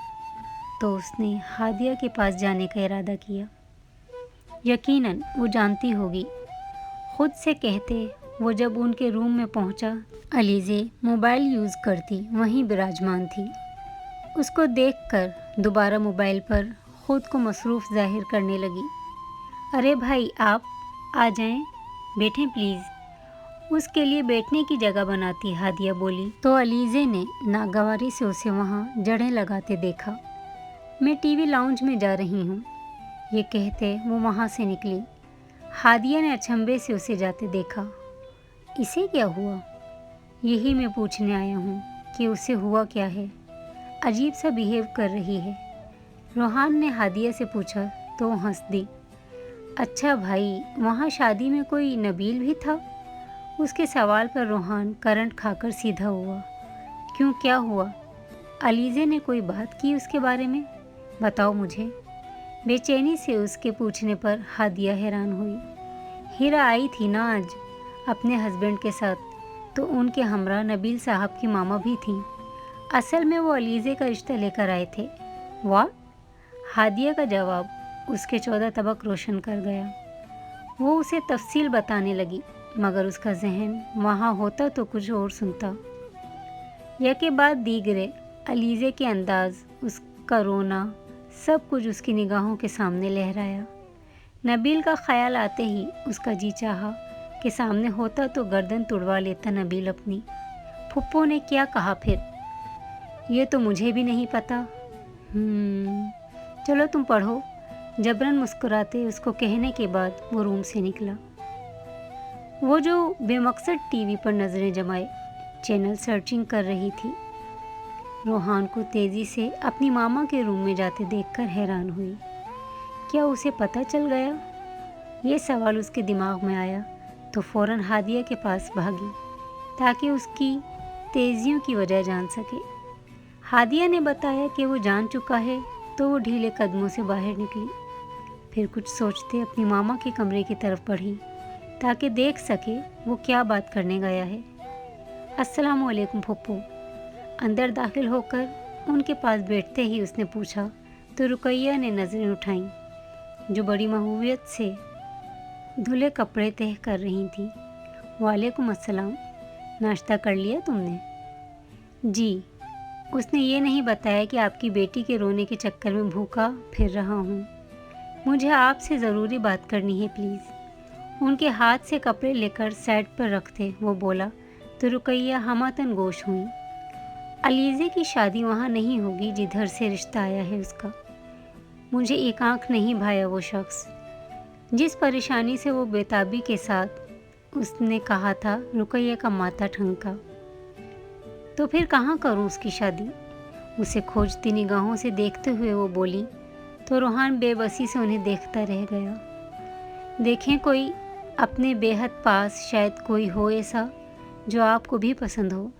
तो उसने हादिया के पास जाने का इरादा किया। यकीनन वो जानती होगी। खुद से कहते वो जब उनके रूम में पहुंचा, अलीज़े मोबाइल यूज़ करती वहीं विराजमान थी। उसको देखकर दोबारा मोबाइल पर ख़ुद को मसरूफ़ ज़ाहिर करने लगी। अरे भाई आप आ जाएं, बैठें प्लीज़। उसके लिए बैठने की जगह बनाती हादिया बोली तो अलीज़े ने नागवारी से उसे वहाँ जड़ें लगाते देखा। मैं टीवी लाउंज में जा रही हूँ, ये कहते वो वहाँ से निकली। हादिया ने अचंभे से उसे जाते देखा। इसे क्या हुआ? यही मैं पूछने आया हूँ कि उसे हुआ क्या है। अजीब सा बिहेव कर रही है। रोहान ने हादिया से पूछा तो वो हंस दी। अच्छा भाई, वहाँ शादी में कोई नबील भी था? उसके सवाल पर रोहान करंट खाकर सीधा हुआ। क्यों, क्या हुआ? अलीज़े ने कोई बात की उसके बारे में? बताओ मुझे। बेचैनी से उसके पूछने पर हादिया हैरान हुई। हीरा आई थी ना आज अपने हस्बैंड के साथ, तो उनके हमरा नबील साहब की मामा भी थीं। असल में वो अलीज़े का रिश्ता लेकर आए थे। वाह! हादिया का जवाब उसके 14 तबक रोशन कर गया। वो उसे तफसील बताने लगी, मगर उसका जहन वहाँ होता तो कुछ और सुनता। यके बाद दीगरे अलीज़े के अंदाज़, उसका रोना, सब कुछ उसकी निगाहों के सामने लहराया। नबील का ख्याल आते ही उसका जी चाहा कि सामने होता तो गर्दन तुड़वा लेता नबील अपनी। फुप्पो ने क्या कहा फिर? ये तो मुझे भी नहीं पता। चलो तुम पढ़ो। जबरन मुस्कुराते उसको कहने के बाद वो रूम से निकला। वो जो बेमकसद टीवी पर नज़रें जमाए चैनल सर्चिंग कर रही थी, रोहान को तेज़ी से अपनी मामा के रूम में जाते देखकर हैरान हुई। क्या उसे पता चल गया? ये सवाल उसके दिमाग में आया तो फ़ौरन हादिया के पास भागी। ताकि उसकी तेजियों की वजह जान सके। हादिया ने बताया कि वो जान चुका है, तो वो ढीले कदमों से बाहर निकली। फिर कुछ सोचते अपनी मामा के कमरे की तरफ बढ़ी ताकि देख सके वो क्या बात करने गया है। अस्सलाम वालेकुम फुप्पो। अंदर दाखिल होकर उनके पास बैठते ही उसने पूछा तो रुकैया ने नज़रें उठाईं, जो बड़ी महूवियत से धुले कपड़े तह कर रही थी। वालेकुम अस्सलाम, नाश्ता कर लिया तुमने? जी। उसने ये नहीं बताया कि आपकी बेटी के रोने के चक्कर में भूखा फिर रहा हूँ। मुझे आपसे ज़रूरी बात करनी है प्लीज़। उनके हाथ से कपड़े लेकर साइड पर रखते वो बोला तो रुकैया हमातन गोश हुई। अलीज़े की शादी वहाँ नहीं होगी जिधर से रिश्ता आया है उसका। मुझे एक आँख नहीं भाया वो शख्स। जिस परेशानी से वो बेताबी के साथ उसने कहा था, रुकैया का माथा ठनका। तो फिर कहाँ करूँ उसकी शादी? उसे खोजती निगाहों से देखते हुए वो बोली तो रोहान बेबसी से उन्हें देखता रह गया। देखें कोई अपने बेहद पास शायद कोई हो ऐसा जो आपको भी पसंद हो।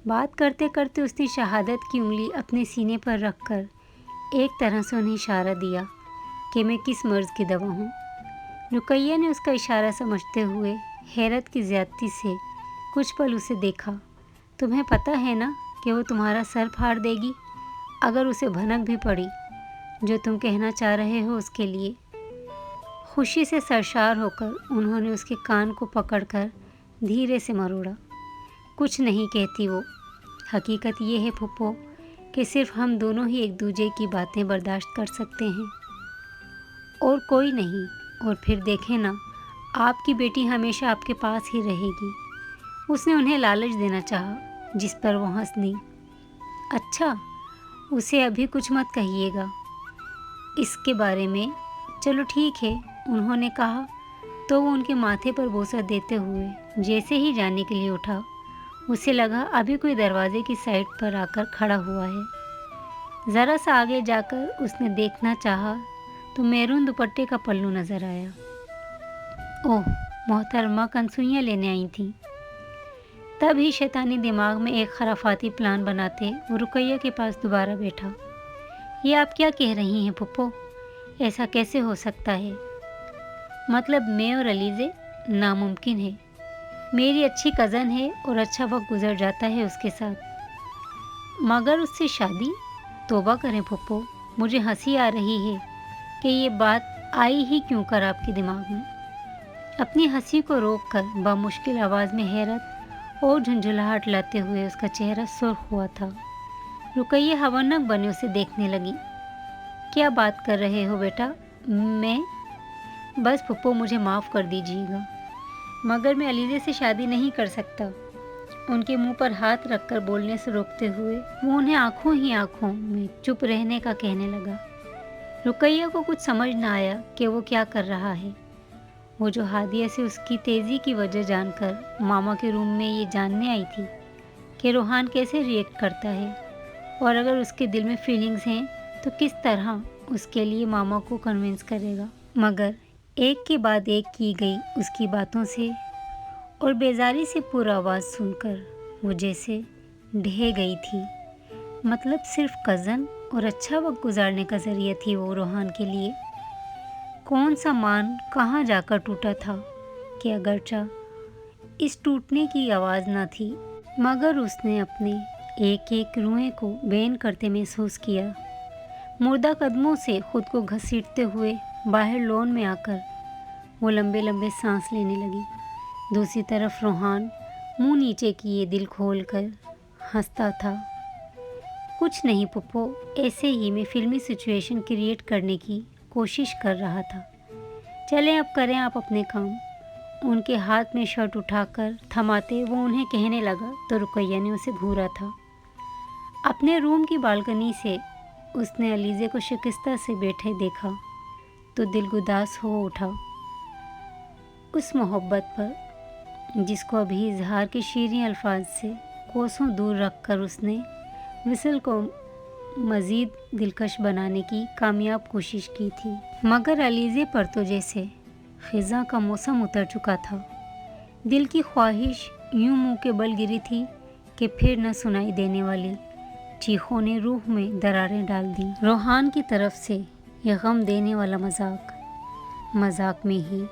बात करते करते उसने शहादत की उंगली अपने सीने पर रखकर एक तरह से उन्हें इशारा दिया कि मैं किस मर्ज़ की दवा हूँ। रुकैया ने उसका इशारा समझते हुए हैरत की ज़्यादती से कुछ पल उसे देखा। तुम्हें पता है ना कि वो तुम्हारा सर फाड़ देगी अगर उसे भनक भी पड़ी जो तुम कहना चाह रहे हो उसके लिए। खुशी से सरशार होकर उन्होंने उसके कान को पकड़कर धीरे से मरोड़ा। कुछ नहीं कहती वो। हकीकत ये है फुप्पो कि सिर्फ हम दोनों ही एक दूसरे की बातें बर्दाश्त कर सकते हैं और कोई नहीं। और फिर देखें ना, आपकी बेटी हमेशा आपके पास ही रहेगी। उसने उन्हें लालच देना चाहा, जिस पर वो हंस दी। अच्छा, उसे अभी कुछ मत कहिएगा इसके बारे में। चलो ठीक है, उन्होंने कहा तो वो उनके माथे पर बोसा देते हुए जैसे ही जाने के लिए उठा, उसे लगा अभी कोई दरवाजे की साइड पर आकर खड़ा हुआ है। ज़रा सा आगे जाकर उसने देखना चाहा तो मैरून दुपट्टे का पल्लू नज़र आया। ओह, मोहतरमा कनसुइयाँ लेने आई थी। तभी शैतानी दिमाग में एक खराफाती प्लान बनाते वो रुकैया के पास दोबारा बैठा। ये आप क्या कह रही हैं फुप्पो? ऐसा कैसे हो सकता है? मतलब मैं और अलीज़े? नामुमकिन है। मेरी अच्छी कज़न है और अच्छा वक्त गुजर जाता है उसके साथ, मगर उससे शादी? तौबा करें फुप्पो, मुझे हंसी आ रही है कि ये बात आई ही क्यों कर आपके दिमाग में। अपनी हंसी को रोककर बामुश्किल आवाज़ में हैरत और झुंझुलाहट लाते हुए उसका चेहरा सुर्ख हुआ था। रुकैया हवनक बने उसे देखने लगी। क्या बात कर रहे हो बेटा? मैं? बस फुप्पो, मुझे माफ़ कर दीजिएगा, मगर मैं अलीज़े से शादी नहीं कर सकता। उनके मुंह पर हाथ रखकर बोलने से रोकते हुए वो उन्हें आंखों ही आंखों में चुप रहने का कहने लगा। रुकैया को कुछ समझ न आया कि वो क्या कर रहा है। वो जो हादिया से उसकी तेज़ी की वजह जानकर मामा के रूम में ये जानने आई थी कि रोहान कैसे रिएक्ट करता है, और अगर उसके दिल में फीलिंग्स हैं तो किस तरह उसके लिए मामा को कन्विंस करेगा। मगर एक के बाद एक की गई उसकी बातों से और बेजारी से पूरा आवाज़ सुनकर वो जैसे ढह गई थी। मतलब सिर्फ कज़न और अच्छा वक्त गुजारने का ज़रिया थी वो रोहान के लिए। कौन सा मान कहाँ जाकर टूटा था कि अगरचा इस टूटने की आवाज़ न थी, मगर उसने अपने एक एक रुएं को बेन करते महसूस किया। मुर्दा कदमों से खुद को घसीटते हुए बाहर लॉन में आकर वो लंबे लंबे सांस लेने लगी। दूसरी तरफ रोहान मुंह नीचे किए दिल खोल कर हंसता था। कुछ नहीं पुप्पो, ऐसे ही मैं फिल्मी सिचुएशन क्रिएट करने की कोशिश कर रहा था। चलें अब करें आप अपने काम। उनके हाथ में शर्ट उठाकर थमाते वो उन्हें कहने लगा तो रुकैया ने उसे घूरा था। अपने रूम की बालकनी से उसने अलीज़े को शिकस्ता से बैठे देखा तो दिल गुदास हो उठा। उस मोहब्बत पर जिसको अभी इजहार के शीरीं अल्फाज से कोसों दूर रखकर उसने विसल को मज़ीद दिलकश बनाने की कामयाब कोशिश की थी, मगर अलीज़े पर तो जैसे ख़िज़ा का मौसम उतर चुका था। دل کی خواہش یوں منہ کے بل گری تھی کہ پھر نہ سنائی دینے والی چیخوں نے روح میں دراریں ڈال دیں۔ روحان کی طرف سے یہ غم دینے والا مذاق میں ہی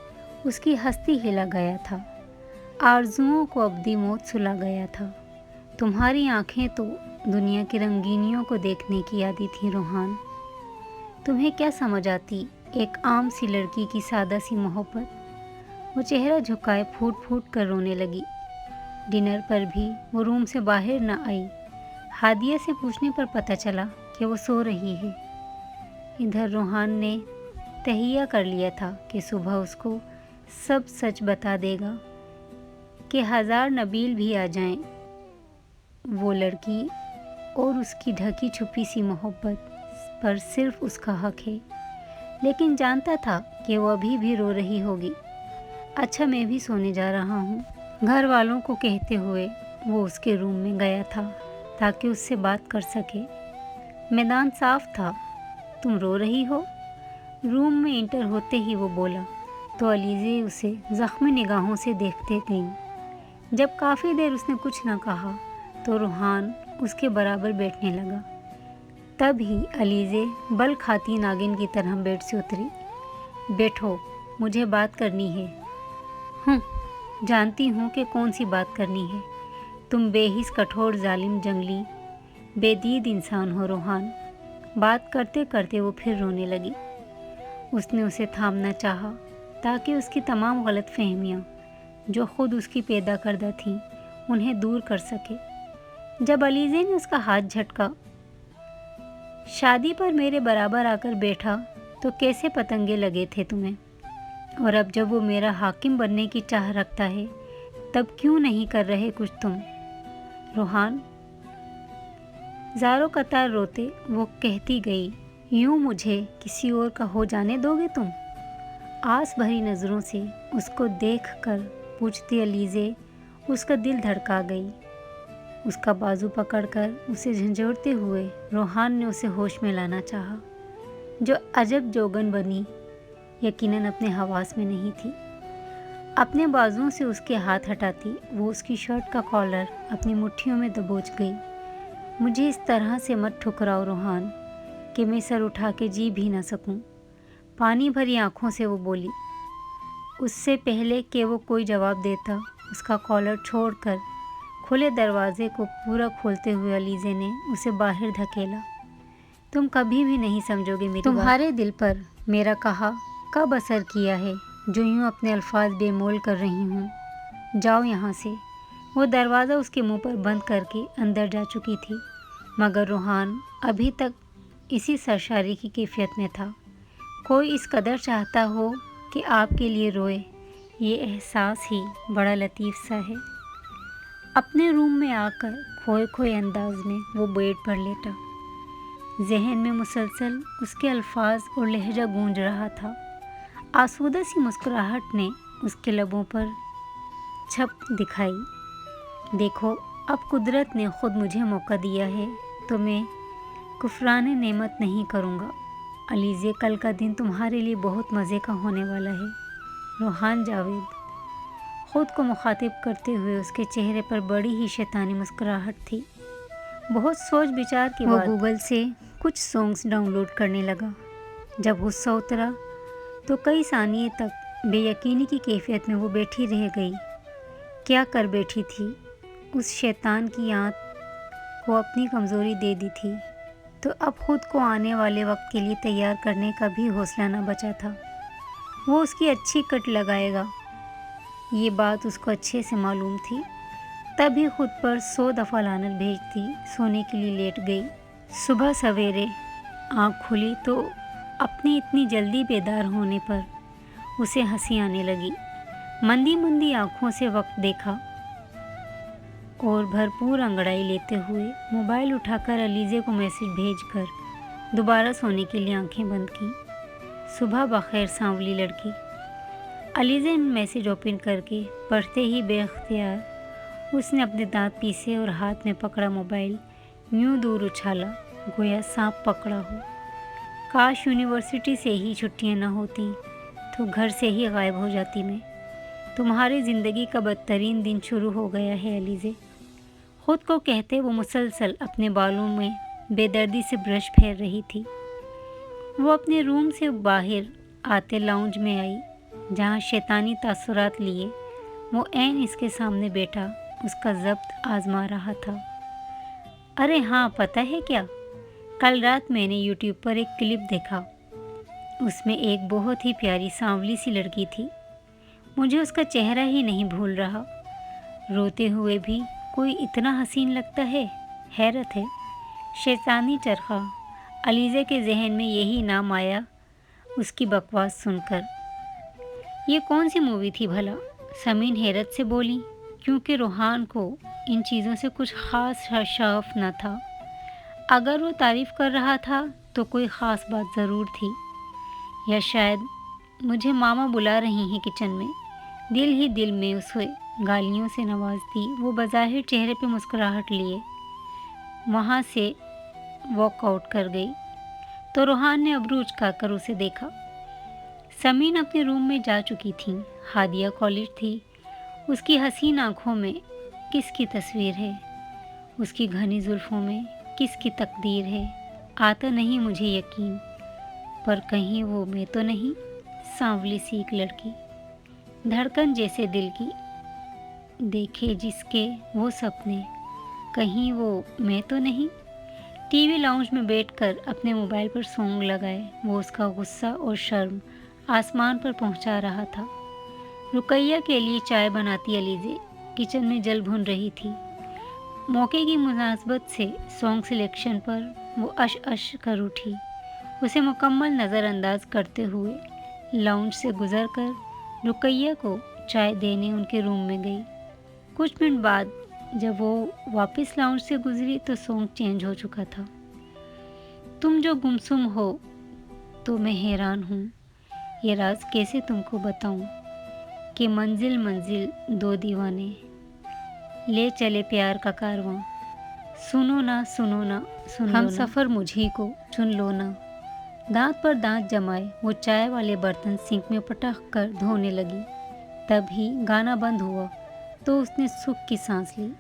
اس کی ہستی ہلا گیا تھا، آرزوؤں کو ابدی موت سلا گیا تھا۔ تمہاری آنکھیں تو دنیا کی رنگینیوں کو دیکھنے کی عادی تھیں روحان، تمہیں کیا سمجھ آتی ایک عام سی لڑکی کی سادہ سی محبت۔ وہ چہرہ جھکائے پھوٹ پھوٹ کر رونے لگی۔ ڈنر پر بھی وہ روم سے باہر نہ آئی۔ ہادیہ سے پوچھنے پر پتہ چلا کہ وہ سو رہی ہے۔ ادھر روحان نے تہیہ کر لیا تھا کہ صبح اس کو سب سچ بتا دے گا کہ 1000 نبیل بھی آ جائیں، وہ لڑکی اور اس کی ڈھکی چھپی سی محبت پر صرف اس کا حق ہے، لیکن جانتا تھا کہ وہ ابھی بھی رو رہی ہوگی۔ اچھا میں بھی سونے جا رہا ہوں، گھر والوں کو کہتے ہوئے وہ اس کے روم میں گیا تھا تاکہ اس سے بات کر سکے۔ میدان صاف تھا۔ تم رو رہی ہو؟ روم میں انٹر ہوتے ہی وہ بولا تو علیزے اسے زخمی نگاہوں سے دیکھتے گئیں۔ جب کافی دیر اس نے کچھ نہ کہا تو روحان اس کے برابر بیٹھنے لگا۔ تب ہی علیزے بل کھاتی ناگن کی طرح بیڈ سے اتری۔ بیٹھو، مجھے بات کرنی ہے۔ جانتی ہوں کہ کون سی بات کرنی ہے۔ تم بے حس کٹھور ظالم جنگلی بے دید انسان ہو روحان۔ بات کرتے کرتے وہ پھر رونے لگی۔ اس نے اسے تھامنا چاہا تاکہ اس کی تمام غلط فہمیاں جو خود اس کی پیدا کردہ تھیں انہیں دور کر سکے۔ جب علیزے نے اس کا ہاتھ جھٹکا، شادی پر میرے برابر آ کر بیٹھا تو کیسے پتنگے لگے تھے تمہیں، اور اب جب وہ میرا حاکم بننے کی چاہ رکھتا ہے تب کیوں نہیں کر رہے کچھ تم؟ روحان زاروں قطار روتے وہ کہتی گئی، یوں مجھے کسی اور کا ہو جانے دو گے تم؟ آس بھری نظروں سے اس کو دیکھ کر پوچھتی علیزے اس کا دل دھڑکا گئی۔ اس کا بازو پکڑ کر اسے جھنجھوڑتے ہوئے روحان نے اسے ہوش میں لانا چاہا۔ جو عجب جوگن بنی یقیناً اپنے حواس میں نہیں تھی۔ اپنے بازوؤں سے اس کے ہاتھ ہٹاتی وہ اس کی شرٹ کا کالر اپنی مٹھیوں میں دبوچ گئی۔ مجھے اس طرح سے مت ٹھکراؤ روحان کہ میں سر اٹھا کے جی بھی نہ سکوں، پانی بھری آنکھوں سے وہ بولی۔ اس سے پہلے کہ وہ کوئی جواب دیتا اس کا کالر چھوڑ کر کھلے دروازے کو پورا کھولتے ہوئے علیزے نے اسے باہر دھکیلا۔ تم کبھی بھی نہیں سمجھو گے میری تمہارے دل پر میرا کہا کب اثر کیا ہے جو یوں اپنے الفاظ بے مول کر رہی ہوں؟ جاؤ یہاں سے۔ وہ دروازہ اس کے منہ پر بند کر کے اندر جا چکی تھی، مگر روحان ابھی تک اسی سرشاری کی کیفیت میں تھا۔ کوئی اس قدر چاہتا ہو کہ آپ کے لیے روئے، یہ احساس ہی بڑا لطیف سا ہے۔ اپنے روم میں آ کر کھوئے کھوئے انداز میں وہ بیڈ پر لیٹا۔ ذہن میں مسلسل اس کے الفاظ اور لہجہ گونج رہا تھا۔ آسودہ سی مسکراہٹ نے اس کے لبوں پر چھپ دکھائی۔ دیکھو اب قدرت نے خود مجھے موقع دیا ہے تو میں کفران نعمت نہیں کروں گا۔ علیزے کل کا دن تمہارے لیے بہت مزے کا ہونے والا ہے۔ روحان جاوید خود کو مخاطب کرتے ہوئے اس کے چہرے پر بڑی ہی شیطانی مسکراہٹ تھی۔ بہت سوچ بچار کے بعد وہ گوگل سے کچھ سانگز ڈاؤن لوڈ کرنے لگا۔ جب غصہ اترا تو کئی ثانیے تک بے یقینی کی کیفیت میں وہ بیٹھی رہ گئی۔ کیا کر بیٹھی تھی؟ اس شیطان کی آنت کو اپنی کمزوری دے دی تھی تو اب خود کو آنے والے وقت کے لیے تیار کرنے کا بھی حوصلہ نہ بچا تھا۔ وہ اس کی اچھی کٹ لگائے گا، یہ بات اس کو اچھے سے معلوم تھی۔ تبھی خود پر 100 دفعہ لعنت بھیجتی سونے کے لیے لیٹ گئی۔ صبح سویرے آنکھ کھلی تو اپنی اتنی جلدی بیدار ہونے پر اسے ہنسی آنے لگی۔ مندی مندی آنکھوں سے وقت دیکھا اور بھرپور انگڑائی لیتے ہوئے موبائل اٹھا کر علیزے کو میسج بھیج کر دوبارہ سونے کے لیے آنکھیں بند کیں۔ صبح بخیر سانولی لڑکی۔ علیزے نے میسج اوپن کر کے پڑھتے ہی بے اختیار اس نے اپنے دانت پیسے اور ہاتھ میں پکڑا موبائل یوں دور اچھالا گویا سانپ پکڑا ہو۔ کاش یونیورسٹی سے ہی چھٹیاں نہ ہوتی تو گھر سے ہی غائب ہو جاتی میں۔ तुम्हारी ज़िंदगी का बदतरीन दिन शुरू हो गया है अलीज़े। खुद को कहते वो मुसलसल अपने बालों में बेदर्दी से ब्रश फेर रही थी। वो अपने रूम से बाहर आते लाउंज में आई, जहाँ शैतानी तासुरात लिए वो ऐन इसके सामने बैठा उसका ज़ब्त आजमा रहा था। अरे हाँ, पता है क्या, कल रात मैंने यूट्यूब पर एक क्लिप देखा। उसमें एक बहुत ही प्यारी सांवली सी लड़की थी। मुझे उसका चेहरा ही नहीं भूल रहा। रोते हुए भी कोई इतना हसीन लगता है, हैरत है। शैतानी चरखा, अलीज़े के जहन में यही नाम आया उसकी बकवास सुनकर। ये कौन सी मूवी थी भला? समीन हैरत से बोली, क्योंकि रूहान को इन चीज़ों से कुछ ख़ास शौक़ न था। अगर वो तारीफ़ कर रहा था तो कोई ख़ास बात ज़रूर थी, या शायद मुझे मामा बुला रही हैं किचन में। दिल ही दिल में उसे गालियों से नवाजती वो बज़ाहिर चेहरे पे मुस्कुराहट लिए वहाँ से वॉकआउट कर गई तो रूहान ने अबरू उचकाकर उसे देखा। समीन अपने रूम में जा चुकी थी। हादिया कॉलेज थी। उसकी हसीन आँखों में किसकी तस्वीर है, उसकी घनी जुल्फ़ों में किसकी तकदीर है, आता नहीं मुझे यकीन। पर कहीं वो मैं तो नहीं, सांवली सी एक लड़की, धड़कन जैसे दिल की, देखे जिसके वो सपने, कहीं वो मैं तो नहीं। टीवी लाउंज में बैठकर अपने मोबाइल पर सॉन्ग लगाए वो उसका गुस्सा और शर्म आसमान पर पहुंचा रहा था। रुकैया के लिए चाय बनाती अलीज़े किचन में जल भून रही थी। मौके की मुनासबत से सॉन्ग सिलेक्शन पर वो अश कर उठी। उसे मुकम्मल नज़रअंदाज करते हुए लाउंज से गुजरकर रुकैया को चाय देने उनके रूम में गई। कुछ मिनट बाद जब वो वापस लाउंज से गुजरी तो सॉन्ग चेंज हो चुका था। तुम जो गुमसुम हो तो मैं हैरान हूँ, ये राज कैसे तुमको बताऊँ कि मंजिल मंजिल दो दीवाने, ले चले प्यार का कारवां, सुनो ना सुनो ना सुन हम सफ़र मुझी को चुन लो ना। दांत पर दांत जमाए वो चाय वाले बर्तन सिंक में पटक कर धोने लगी। तभी गाना बंद हुआ तो उसने सुख की सांस ली।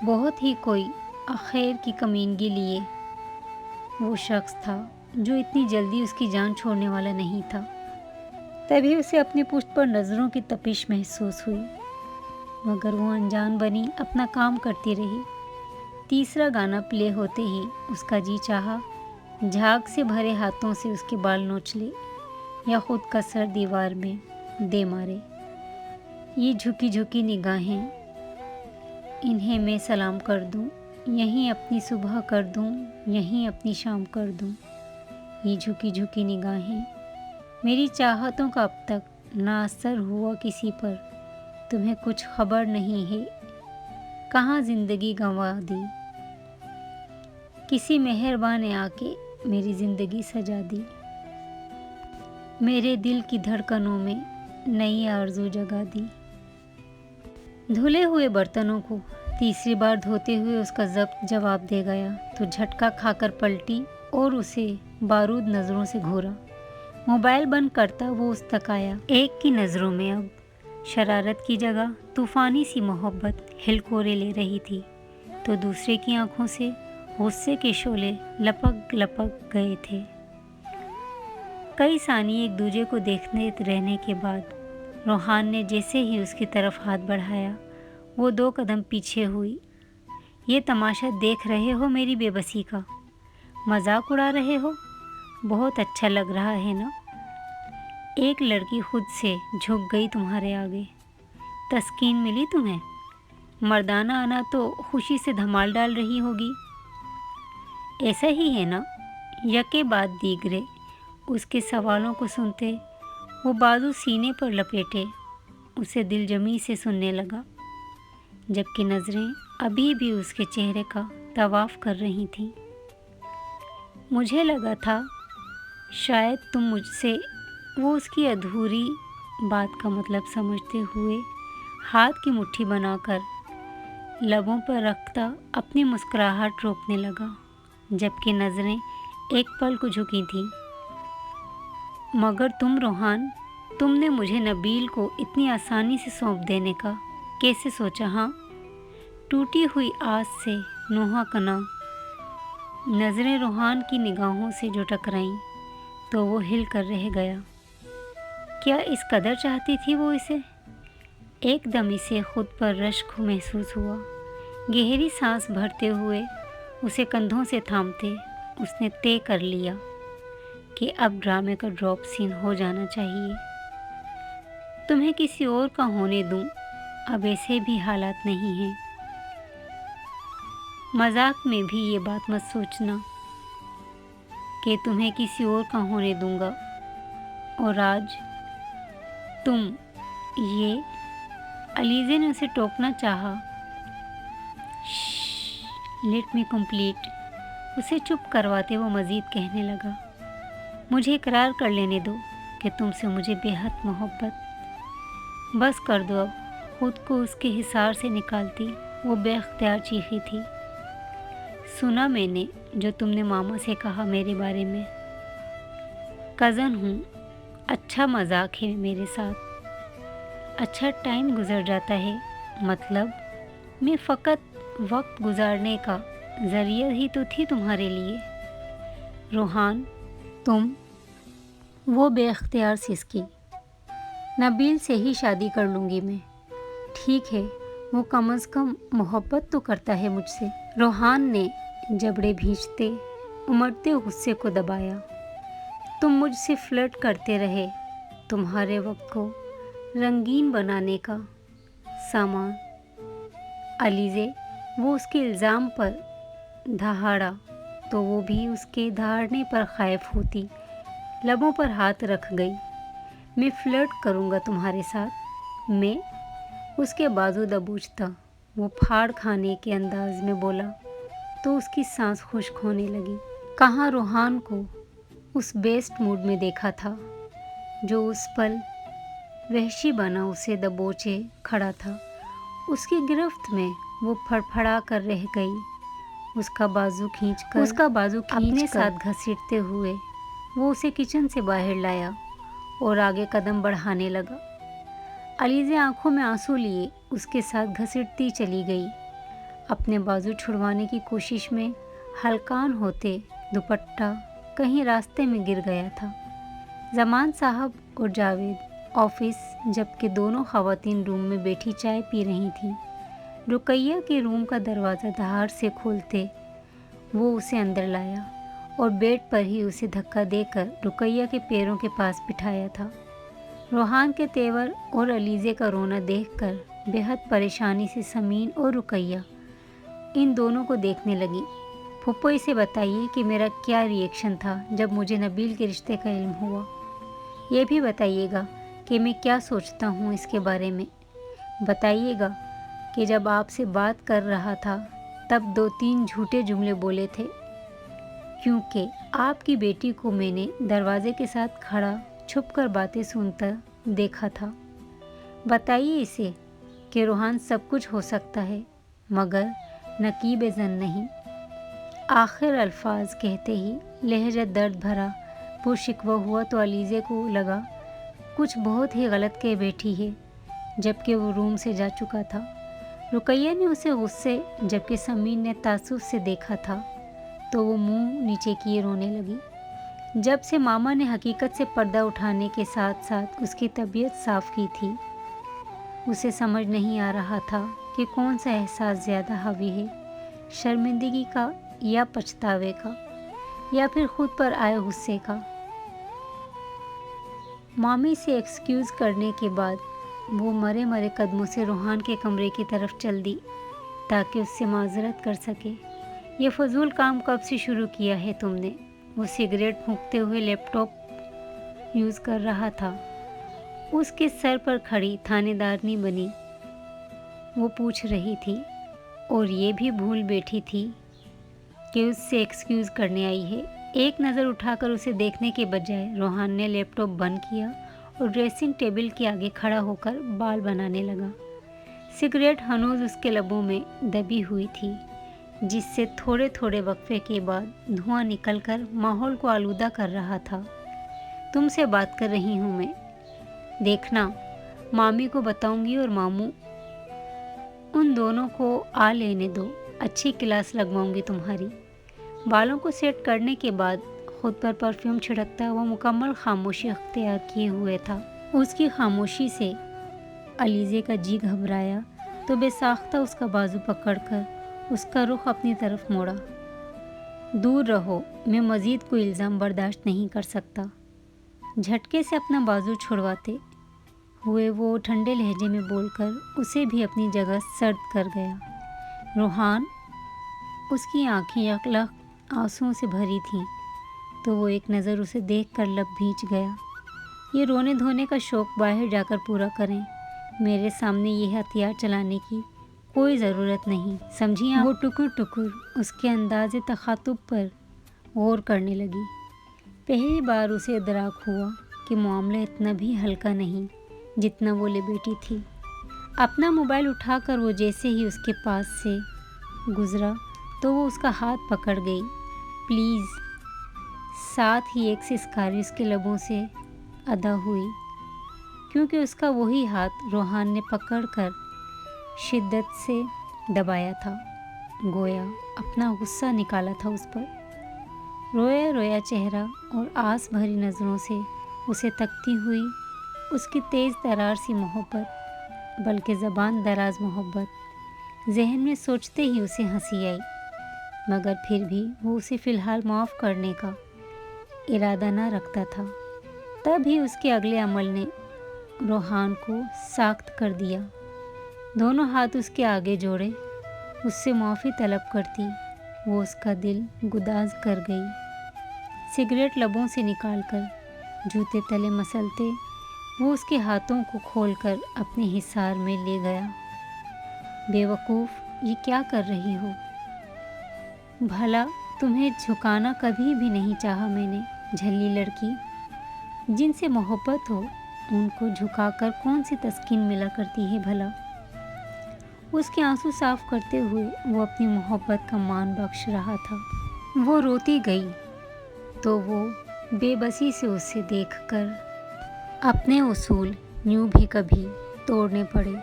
बहुत ही कोई आखिर की कमीनगी लिए वो शख्स था जो इतनी जल्दी उसकी जान छोड़ने वाला नहीं था। तभी उसे अपनी पुश्त पर नज़रों की तपिश महसूस हुई, मगर वो अनजान बनी अपना काम करती रही। तीसरा गाना प्ले होते ही उसका जी चाहा झाग से भरे हाथों से उसके बाल नोच ले या खुद का सर दीवार में दे मारे। ये झुकी झुकी निगाहें, इन्हें मैं सलाम कर दूं, यहीं अपनी सुबह कर दूं, यहीं अपनी शाम कर दूं। ये झुकी झुकी निगाहें, मेरी चाहतों का अब तक ना असर हुआ किसी पर, तुम्हें कुछ खबर नहीं है कहाँ ज़िंदगी गंवा दी। किसी मेहरबान ने आके मेरी ज़िंदगी सजा दी, मेरे दिल की धड़कनों में नई आरज़ू जगा दी। धुले हुए बर्तनों को तीसरी बार धोते हुए उसका ज़ब्त जवाब दे गया तो झटका खाकर पलटी और उसे बारूद नज़रों से घूरा। मोबाइल बंद करता वो उस तक आया। एक की नज़रों में अब शरारत की जगह तूफ़ानी सी मोहब्बत हिलकोरे ले रही थी, तो दूसरे की आंखों से गुस्से के शोले लपक लपक गए थे। कई सानी एक दूजे को देखते रहने के बाद रूहान ने जैसे ही उसकी तरफ हाथ बढ़ाया वो 2 कदम पीछे हुई। ये तमाशा देख रहे हो मेरी बेबसी का? मजाक उड़ा रहे हो? बहुत अच्छा लग रहा है ना? एक लड़की खुद से झुक गई तुम्हारे आगे। तस्कीन मिली तुम्हें? मर्दाना आना तो खुशी से धमाल डाल रही होगी। ऐसा ही है ना? यके बाद दीगरे उसके सवालों को सुनते वो बाजू सीने पर लपेटे उसे दिलजमी से सुनने लगा, जबकि नज़रें अभी भी उसके चेहरे का तवाफ कर रही थीं। मुझे लगा था शायद तुम मुझसे, वो उसकी अधूरी बात का मतलब समझते हुए हाथ की मुट्ठी बनाकर लबों पर रखता अपनी मुस्कुराहट रोकने लगा, जबकि नज़रें एक पल को झुकी थीं। मगर तुम रूहान, تم نے مجھے نبیل کو اتنی آسانی سے سونپ دینے کا کیسے سوچا؟ ہاں، ٹوٹی ہوئی آس سے نوحہ کنا نظریں روحان کی نگاہوں سے جو ٹکرائیں تو وہ ہل کر رہ گیا۔ کیا اس قدر چاہتی تھی وہ اسے؟ ایک دم اسے خود پر رشک محسوس ہوا۔ گہری سانس بھرتے ہوئے اسے کندھوں سے تھامتے اس نے طے کر لیا کہ اب ڈرامے کا ڈراپ سین ہو جانا چاہیے۔ تمہیں کسی اور کا ہونے دوں، اب ایسے بھی حالات نہیں ہیں۔ مذاق میں بھی یہ بات مت سوچنا کہ تمہیں کسی اور کا ہونے دوں گا، اور آج تم یہ… علیزے نے اسے ٹوکنا چاہا۔ Let me complete. اسے چپ کرواتے وہ مزید کہنے لگا، مجھے اقرار کر لینے دو کہ تم سے مجھے بے حد محبت۔ بس کر دو اب۔ خود کو اس کے حصار سے نکالتی وہ بے اختیار چیخی تھی۔ سنا میں نے جو تم نے ماما سے کہا میرے بارے میں۔ کزن ہوں، اچھا مذاق ہے میرے ساتھ، اچھا ٹائم گزر جاتا ہے، مطلب میں فقط وقت گزارنے کا ذریعہ ہی تو تھی تمہارے لیے۔ روحان تم… وہ بے اختیار سسکی۔ نبیل سے ہی شادی کر لوں گی میں۔ ٹھیک ہے، وہ کم از کم محبت تو کرتا ہے مجھ سے۔ روحان نے جبڑے بھینچتے امڑتے غصے کو دبایا۔ تم مجھ سے فلرٹ کرتے رہے، تمہارے وقت کو رنگین بنانے کا سامان۔ علیزے وہ اس کے الزام پر دہاڑا تو وہ بھی اس کے دہاڑنے پر خائف ہوتی، لبوں پر ہاتھ رکھ گئی۔ میں فلرٹ کروں گا تمہارے ساتھ؟ میں… اس کے بازو دبوچتا وہ پھاڑ کھانے کے انداز میں بولا تو اس کی سانس خشک ہونے لگی۔ کہاں روحان کو اس بیسٹ موڈ میں دیکھا تھا جو اس پل وحشی بنا اسے دبوچے کھڑا تھا۔ اس کی گرفت میں وہ پھڑپھڑا کر رہ گئی۔ اس کا بازو کھینچ کر اپنے ساتھ گھسیٹتے ہوئے وہ اسے کچن سے باہر لایا اور آگے قدم بڑھانے لگا۔ علیزے آنکھوں میں آنسو لیے اس کے ساتھ گھسیٹتی چلی گئی، اپنے بازو چھڑوانے کی کوشش میں ہلکان ہوتے دوپٹہ کہیں راستے میں گر گیا تھا۔ زمان صاحب اور جاوید آفس، جبکہ دونوں خواتین روم میں بیٹھی چائے پی رہی تھیں۔ رقیہ کے روم کا دروازہ دھاڑ سے کھولتے وہ اسے اندر لایا اور بیڈ پر ہی اسے دھکا دے کر رقیہ کے پیروں کے پاس بٹھایا تھا۔ روحان کے تیور اور علیزے کا رونا دیکھ کر بے حد پریشانی سے سمین اور رقیہ ان دونوں کو دیکھنے لگی۔ پھپھو اسے بتائیے کہ میرا کیا ری ایکشن تھا جب مجھے نبیل کے رشتے کا علم ہوا۔ یہ بھی بتائیے گا کہ میں کیا سوچتا ہوں اس کے بارے میں۔ بتائیے گا کہ جب آپ سے بات کر رہا تھا تب 2-3 جھوٹے جملے بولے تھے، کیونکہ آپ کی بیٹی کو میں نے دروازے کے ساتھ کھڑا چھپ کر باتیں سنتا دیکھا تھا۔ بتائیے اسے کہ روحان سب کچھ ہو سکتا ہے مگر نقیب زن نہیں۔ آخر الفاظ کہتے ہی لہجہ درد بھرا پرشکوہ ہوا تو علیزے کو لگا کچھ بہت ہی غلط کہہ بیٹھی ہے، جبکہ وہ روم سے جا چکا تھا۔ رقیہ نے اسے غصے جبکہ سمین نے تعصب سے دیکھا تھا تو وہ منہ نیچے کیے رونے لگی۔ جب سے ماما نے حقیقت سے پردہ اٹھانے کے ساتھ ساتھ اس کی طبیعت صاف کی تھی، اسے سمجھ نہیں آ رہا تھا کہ کون سا احساس زیادہ حاوی ہے، شرمندگی کا یا پچھتاوے کا یا پھر خود پر آئے غصے کا۔ مامی سے ایکسکیوز کرنے کے بعد وہ مرے مرے قدموں سے روحان کے کمرے کی طرف چل دی تاکہ اس سے معذرت کر سکے۔ یہ فضول کام کب سے شروع کیا ہے تم نے؟ وہ سگریٹ پھونکتے ہوئے لیپ ٹاپ یوز کر رہا تھا۔ اس کے سر پر کھڑی تھانے دارنی بنی وہ پوچھ رہی تھی اور یہ بھی بھول بیٹھی تھی کہ اس سے ایکسکیوز کرنے آئی ہے۔ ایک نظر اٹھا کر اسے دیکھنے کے بجائے روحان نے لیپ ٹاپ بند کیا اور ڈریسنگ ٹیبل کے آگے کھڑا ہو کر بال بنانے لگا۔ سگریٹ ہنوز اس کے لبوں میں دبی ہوئی تھی، جس سے تھوڑے تھوڑے وقفے کے بعد دھواں نکل کر ماحول کو آلودہ کر رہا تھا۔ تم سے بات کر رہی ہوں میں۔ देखना, मामी को बताऊंगी और मामू, उन दोनों को आ लेने दो, अच्छी क्लास लगवाऊंगी तुम्हारी। बालों को सेट करने के बाद खुद पर परफ्यूम छिड़कता हुआ मुकम्मल खामोशी अख्तियार किए हुए था। उसकी खामोशी से अलीज़े का जी घबराया तो बेसाख्ता उसका बाजू पकड़कर उसका रुख अपनी तरफ मोड़ा। दूर रहो, मैं मज़ीद कोई इल्ज़ाम बर्दाश्त नहीं कर सकता। झटके से अपना बाजू छुड़वाते हुए वो ठंडे लहजे में बोलकर उसे भी अपनी जगह सर्द कर गया। रूहान, उसकी आंखें यकलख आंसुओं से भरी थीं, तो वो एक नज़र उसे देखकर लब भींच गया। ये रोने धोने का शौक़ बाहर जाकर पूरा करें, मेरे सामने ये हथियार चलाने की कोई ज़रूरत नहीं, समझी आप? वो टुकुर टुकुर उसके अंदाज़े तखातुब पर गौर करने लगी। पहली बार उसे इदराक हुआ कि मामला इतना भी हल्का नहीं जितना वो ले बैठी थी। अपना मोबाइल उठाकर वो जैसे ही उसके पास से गुज़रा तो वो उसका हाथ पकड़ गई। प्लीज़। साथ ही एक सिसकारी उसके लबों से अदा हुई, क्योंकि उसका वही हाथ रूहान ने पकड़कर शिद्दत से दबाया था, गोया अपना गुस्सा निकाला था उस पर। रोया रोया चेहरा और आस भरी नज़रों से उसे तकती हुई उसकी तेज़ तरार सी मोहब्बत, बल्कि ज़बान दराज मोहब्बत, जहन में सोचते ही उसे हंसी आई, मगर फिर भी वो उसे फ़िलहाल माफ़ करने का इरादा न रखता था। तभी उसके अगले अमल ने रूहान को साख्त कर दिया। दोनों हाथ उसके आगे जोड़े उससे माफ़ी तलब करती वो उसका दिल गुदाज कर गई। सिगरेट लबों से निकालकर जूते तले मसलते वो उसके हाथों को खोलकर अपने हिसार में ले गया। बेवकूफ़, ये क्या कर रही हो? भला तुम्हें झुकाना कभी भी नहीं चाहा मैंने, झल्ली लड़की। जिनसे मोहब्बत हो उनको झुकाकर कौन सी तस्कीन मिला करती है भला। उसके आंसू साफ करते हुए वो अपनी मोहब्बत का मान बख्श रहा था। वो रोती गई तो वो बेबसी से उसे देखकर अपने उसूल यूं भी कभी तोड़ने पड़े।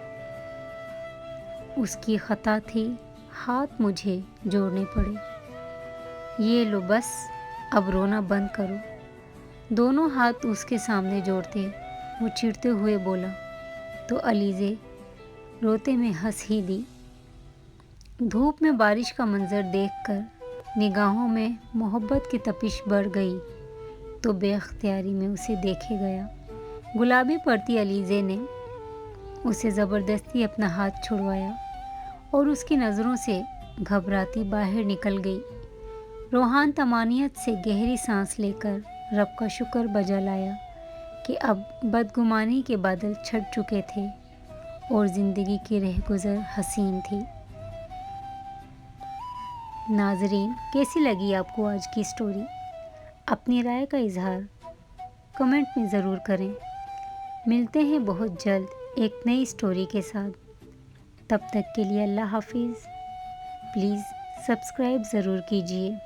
उसकी खता थी, हाथ मुझे जोड़ने पड़े। ये लो बस, अब रोना बंद करो। दोनों हाथ उसके सामने जोड़ते वो चिढ़ते हुए बोला तो अलीज़े रोते में हंस ही दी। धूप में बारिश का मंजर देखकर निगाहों में मोहब्बत की तपिश बढ़ गई तो बेख्तियारी में उसे देखे गया। गुलाबी पड़ती अलीज़े ने उसे ज़बरदस्ती अपना हाथ छुड़वाया और उसकी नज़रों से घबराती बाहर निकल गई। रूहान तमानियत से गहरी सांस लेकर रब का शुक्र बजा लाया कि अब बदगुमानी के बादल छट चुके थे और ज़िंदगी की रहगुज़र हसीन थी। नाज़रीन, कैसी लगी आपको आज की स्टोरी? अपनी राय का इजहार कमेंट में ज़रूर करें। मिलते हैं बहुत जल्द एक नई स्टोरी के साथ। तब तक के लिए अल्लाह हाफिज़। प्लीज़ सब्सक्राइब ज़रूर कीजिए।